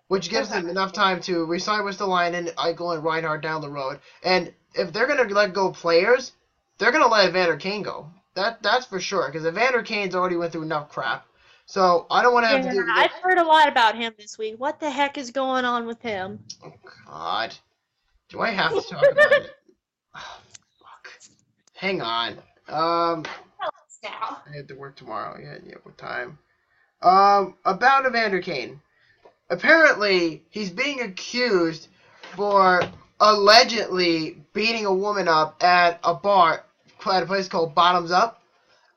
Which gives them enough time to re-sign Ristolainen, Eichel, and Reinhardt down the road. And if they're going to let go players, they're going to let Evander Kane go. That's for sure, because Evander Kane's already went through enough crap. So I don't want to have to do. I've heard a lot about him this week. What the heck is going on with him? Oh God, do I have to talk about it? Oh, fuck. Hang on. Now. I have to work tomorrow. Yeah. What time? About Evander Kane. Apparently, he's being accused for allegedly beating a woman up at a bar at a place called Bottoms Up.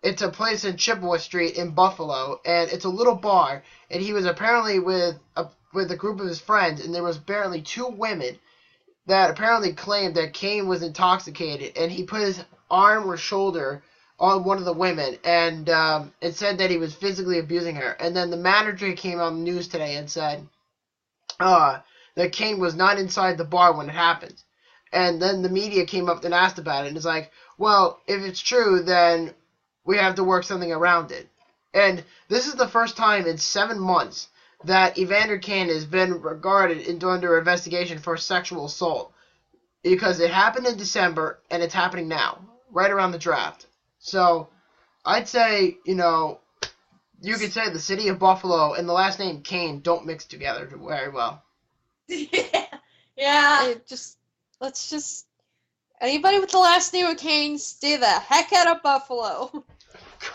It's a place in Chippewa Street in Buffalo, and it's a little bar. And he was apparently with a group of his friends, and there was apparently two women that apparently claimed that Kane was intoxicated, and he put his arm or shoulder on one of the women, and it said that he was physically abusing her. And then the manager came on the news today and said that Kane was not inside the bar when it happened. And then the media came up and asked about it, and it's like, well, if it's true, then we have to work something around it. And this is the first time in 7 months that Evander Kane has been regarded and under investigation for sexual assault. Because it happened in December, and it's happening now, right around the draft. So, I'd say, you could say the city of Buffalo and the last name Kane don't mix together very well. Yeah. Let's just... Anybody with the last name of Kane, stay the heck out of Buffalo.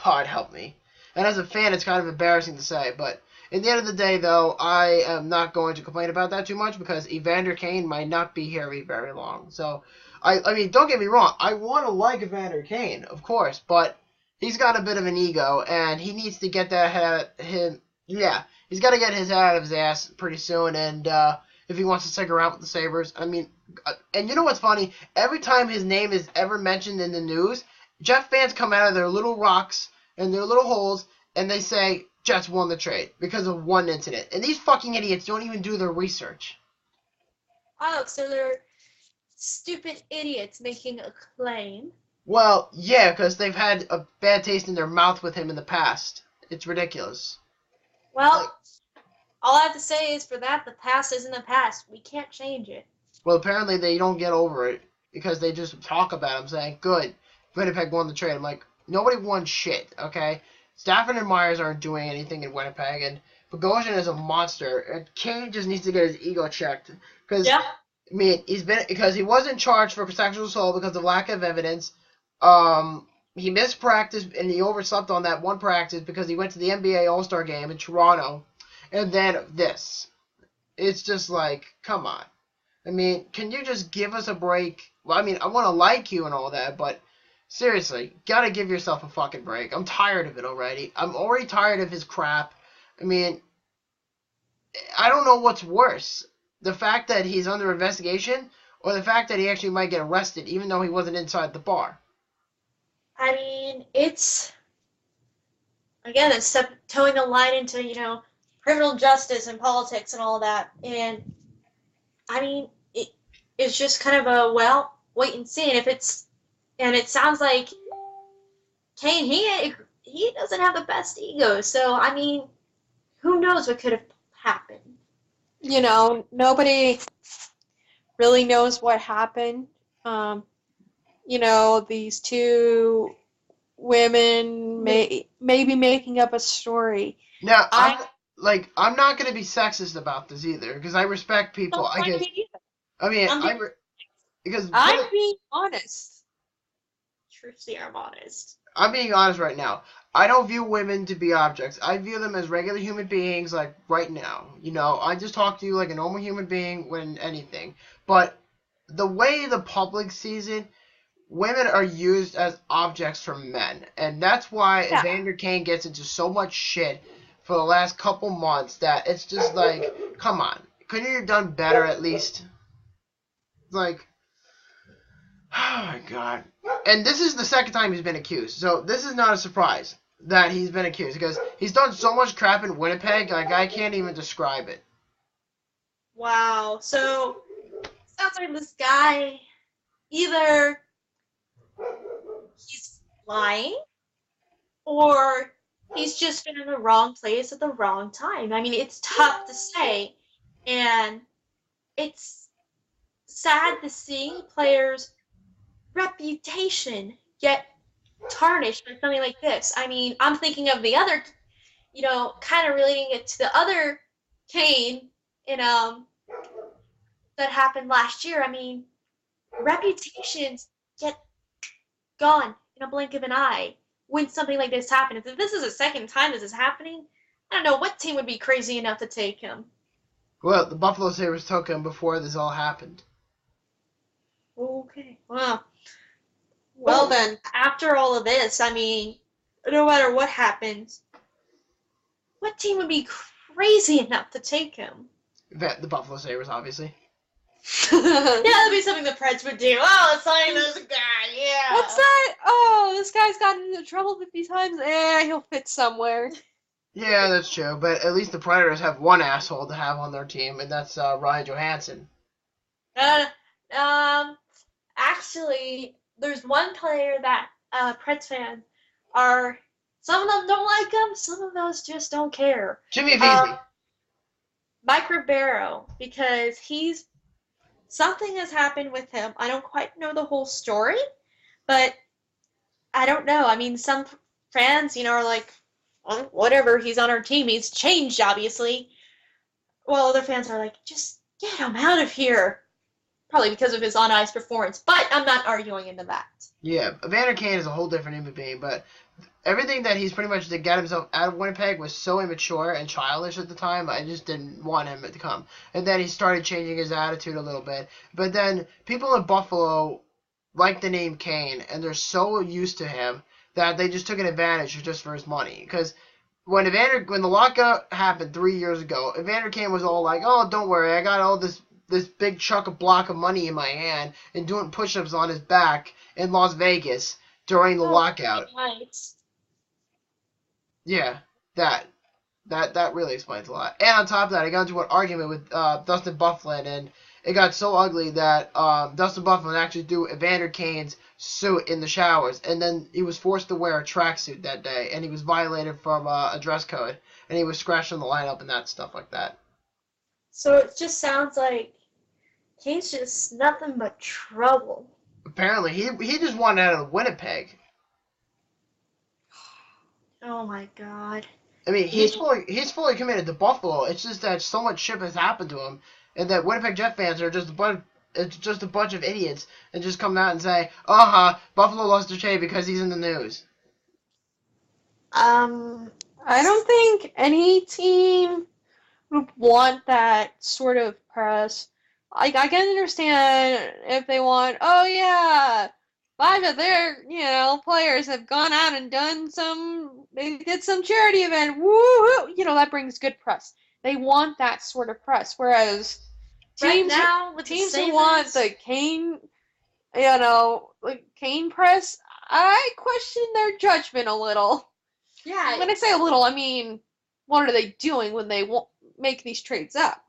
God help me. And as a fan, it's kind of embarrassing to say, but in the end of the day, though, I am not going to complain about that too much because Evander Kane might not be here very long. So, I mean, don't get me wrong. I want to like Evander Kane, of course, but he's got a bit of an ego, and he needs to get that head he's got to get his head out of his ass pretty soon, and if he wants to stick around with the Sabres. I mean, and you know what's funny? Every time his name is ever mentioned in the news, Jet fans come out of their little rocks and their little holes, and they say, Jets won the trade because of one incident. And these fucking idiots don't even do their research. Oh, so they're stupid idiots making a claim. Well, yeah, because they've had a bad taste in their mouth with him in the past. It's ridiculous. Well, all I have to say is for that, the past isn't the past. We can't change it. Well, apparently they don't get over it because they just talk about him saying, good, Winnipeg won the trade. I'm like, nobody won shit, okay? Stafford and Myers aren't doing anything in Winnipeg, and Bogosian is a monster, and Kane just needs to get his ego checked. Because, Yeah. I mean, because he wasn't charged for sexual assault because of lack of evidence. He missed practice, and he overslept on that one practice because he went to the NBA All-Star game in Toronto. And then this. It's just like, come on. I mean, can you just give us a break? Well, I mean, I want to like you and all that, but seriously, gotta give yourself a fucking break. I'm tired of it already. I'm already tired of his crap. I mean, I don't know what's worse. The fact that he's under investigation or the fact that he actually might get arrested even though he wasn't inside the bar. I mean, it's, again, it's towing the line into, criminal justice and politics and all that. And, I mean, it's just kind of a, well, wait and see. And it sounds like Kane, he doesn't have the best ego. So, I mean, who knows what could have happened. Nobody really knows what happened. These two women may be making up a story. Now, I'm not going to be sexist about this either because I respect people. Because I'm being honest. Truthfully, I'm honest. I'm being honest right now. I don't view women to be objects. I view them as regular human beings, like right now. I just talk to you like a normal human being when anything. But the way the public sees it, women are used as objects for men. And that's why Evander Kane gets into so much shit for the last couple months that it's just like, come on. Couldn't you have done better at least? Like, oh my god. And this is the second time he's been accused. So this is not a surprise that he's been accused because he's done so much crap in Winnipeg, like I can't even describe it. Wow. So sounds like this guy either he's lying or he's just been in the wrong place at the wrong time. I mean, it's tough to say, and it's sad to see players' reputation get tarnished by something like this. I mean, I'm thinking of the other, kind of relating it to the other Kane that happened last year. I mean, reputations get gone in a blink of an eye when something like this happens. If this is the second time this is happening, I don't know what team would be crazy enough to take him. Well, the Buffalo Sabres took him before this all happened. Okay. Well then, after all of this, I mean, no matter what happens, what team would be crazy enough to take him? The Buffalo Sabres, obviously. Yeah, that'd be something the Preds would do. Oh, let's sign this guy, yeah. What's that? Oh, this guy's gotten into trouble 50 times. He'll fit somewhere. Yeah, that's true. But at least the Predators have one asshole to have on their team, and that's Ryan Johansson. Actually, there's one player that Preds fans are. Some of them don't like him. Some of those just don't care. Jimmy Vesey. Mike Ribeiro, because something has happened with him. I don't quite know the whole story, but I don't know. I mean, some fans, are like, oh, whatever, he's on our team. He's changed, obviously. Well, other fans are like, just get him out of here. Probably because of his on-ice performance, but I'm not arguing into that. Yeah, Evander Kane is a whole different human being, but everything that he's pretty much to get himself out of Winnipeg was so immature and childish at the time, I just didn't want him to come. And then he started changing his attitude a little bit. But then people in Buffalo like the name Kane, and they're so used to him that they just took an advantage just for his money. Because when the lockout happened 3 years ago, Evander Kane was all like, oh, don't worry, I got all this big block of money in my hand and doing push-ups on his back in Las Vegas during the lockout. Nice. Yeah, that really explains a lot. And on top of that, I got into an argument with Dustin Byfuglien, and it got so ugly that Dustin Buffalo actually threw Evander Kane's suit in the showers, and then he was forced to wear a tracksuit that day, and he was violated from a dress code, and he was scratched on the lineup and that stuff like that. So it just sounds like Kane's just nothing but trouble. Apparently, he just wanted out of Winnipeg. Oh my God. I mean, he's fully committed to Buffalo. It's just that so much shit has happened to him, and that Winnipeg Jet fans are just a bunch of idiots and just come out and say, Buffalo lost their trade because he's in the news. I don't think any team would want that sort of press. I can understand if they want, oh yeah, 5 of their, players have gone out and they did some charity event, woo-hoo, that brings good press. They want that sort of press, whereas teams who want the Kane, Kane press, I question their judgment a little. Yeah. When I say a little, I mean, what are they doing when they make these trades up?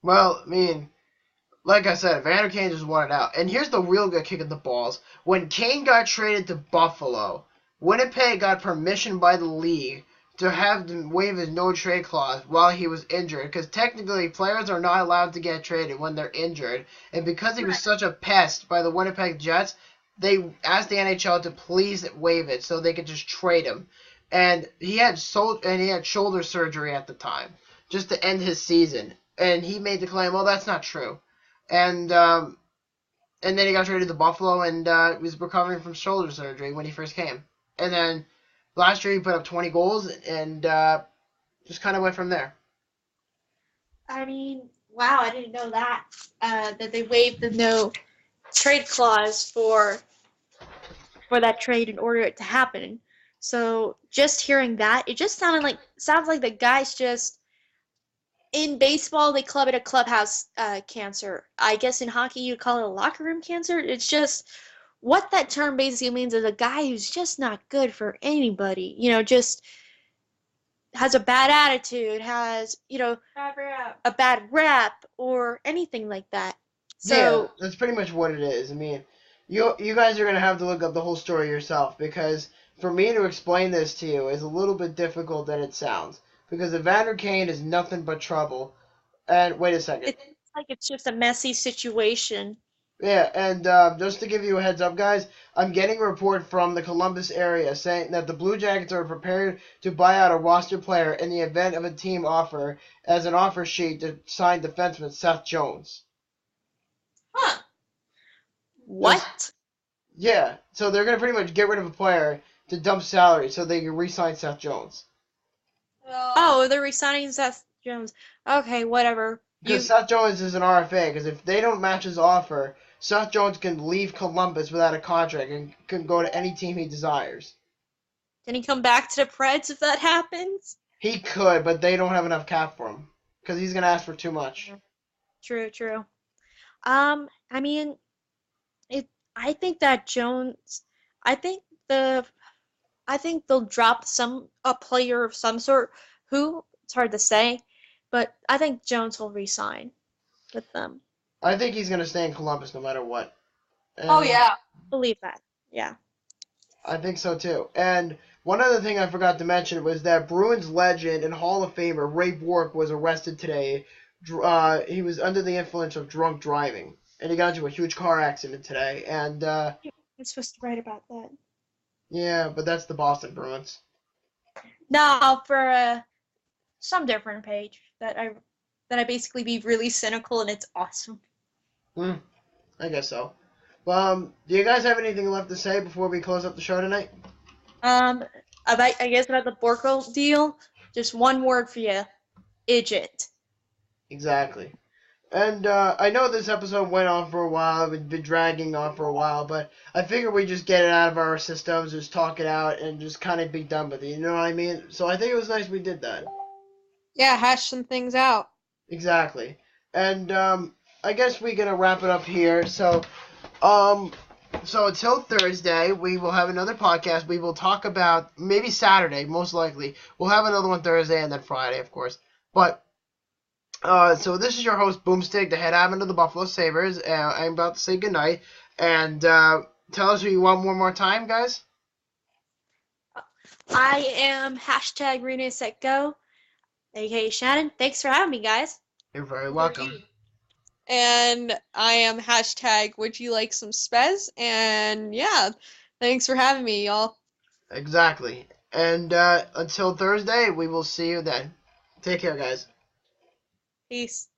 Well, I mean, like I said, Evander Kane just wanted out. And here's the real good kick in the balls. When Kane got traded to Buffalo, Winnipeg got permission by the league to have him waive his no-trade clause while he was injured. Because technically, players are not allowed to get traded when they're injured. And because he was such a pest by the Winnipeg Jets, they asked the NHL to please waive it so they could just trade him. And he had shoulder surgery at the time, just to end his season. And he made the claim, well, that's not true. And then he got traded to Buffalo and was recovering from shoulder surgery when he first came. And then last year he put up 20 goals and just kind of went from there. I mean, wow, I didn't know that. That they waived the no trade clause for that trade in order it to happen. So just hearing that, it just sounds like the guy's just, in baseball they club it a clubhouse cancer. I guess in hockey you'd call it a locker room cancer. It's just what that term basically means is a guy who's just not good for anybody. Just has a bad attitude, has a bad rep or anything like that. So yeah, that's pretty much what it is. I mean, you guys are gonna have to look up the whole story yourself, because for me to explain this to you is a little bit difficult than it sounds. Because Evander Kane is nothing but trouble. And wait a second. It's like it's just a messy situation. Yeah, and just to give you a heads up, guys, I'm getting a report from the Columbus area saying that the Blue Jackets are prepared to buy out a roster player in the event of a team offer as an offer sheet to sign defenseman Seth Jones. Huh. What? Yeah, so they're going to pretty much get rid of a player to dump salary so they can re-sign Seth Jones. Oh, they're re-signing Seth Jones. Okay, whatever. Because Seth Jones is an RFA, because if they don't match his offer, Seth Jones can leave Columbus without a contract and can go to any team he desires. Can he come back to the Preds if that happens? He could, but they don't have enough cap for him, because he's going to ask for too much. True. I mean, I think that Jones, I think they'll drop a player of some sort. Who? It's hard to say, but I think Jones will re-sign with them. I think he's going to stay in Columbus no matter what. And Oh yeah. Believe that. Yeah. I think so too. And one other thing I forgot to mention was that Bruins legend and Hall of Famer Ray Bourque was arrested today. He was under the influence of drunk driving, and he got into a huge car accident today. And I'm supposed to write about that. yeah, but that's the Boston Bruins. No, for some different page that I basically be really cynical, and it's awesome. I guess so. Well, do you guys have anything left to say before we close up the show tonight? About the Borko deal, just one word for you: idiot. Exactly. And I know this episode went on for a while, it's been dragging on for a while, but I figured we just get it out of our systems, just talk it out, and just kind of be done with it, you know what I mean? So I think it was nice we did that. Yeah, hash some things out. Exactly. And I guess we're going to wrap it up here. So until Thursday, we will have another podcast. We will talk about, maybe Saturday, most likely. We'll have another one Thursday and then Friday, of course. But So this is your host, Boomstick, the head admin of the Buffalo Sabres. I'm about to say goodnight. And tell us who you want one more time, guys. I am hashtag RinneSetGo, aka Shannon. Thanks for having me, guys. You're very welcome. And I am hashtag WouldYouLikeSomeSpez. And yeah, thanks for having me, y'all. Exactly. And until Thursday, we will see you then. Take care, guys. Peace.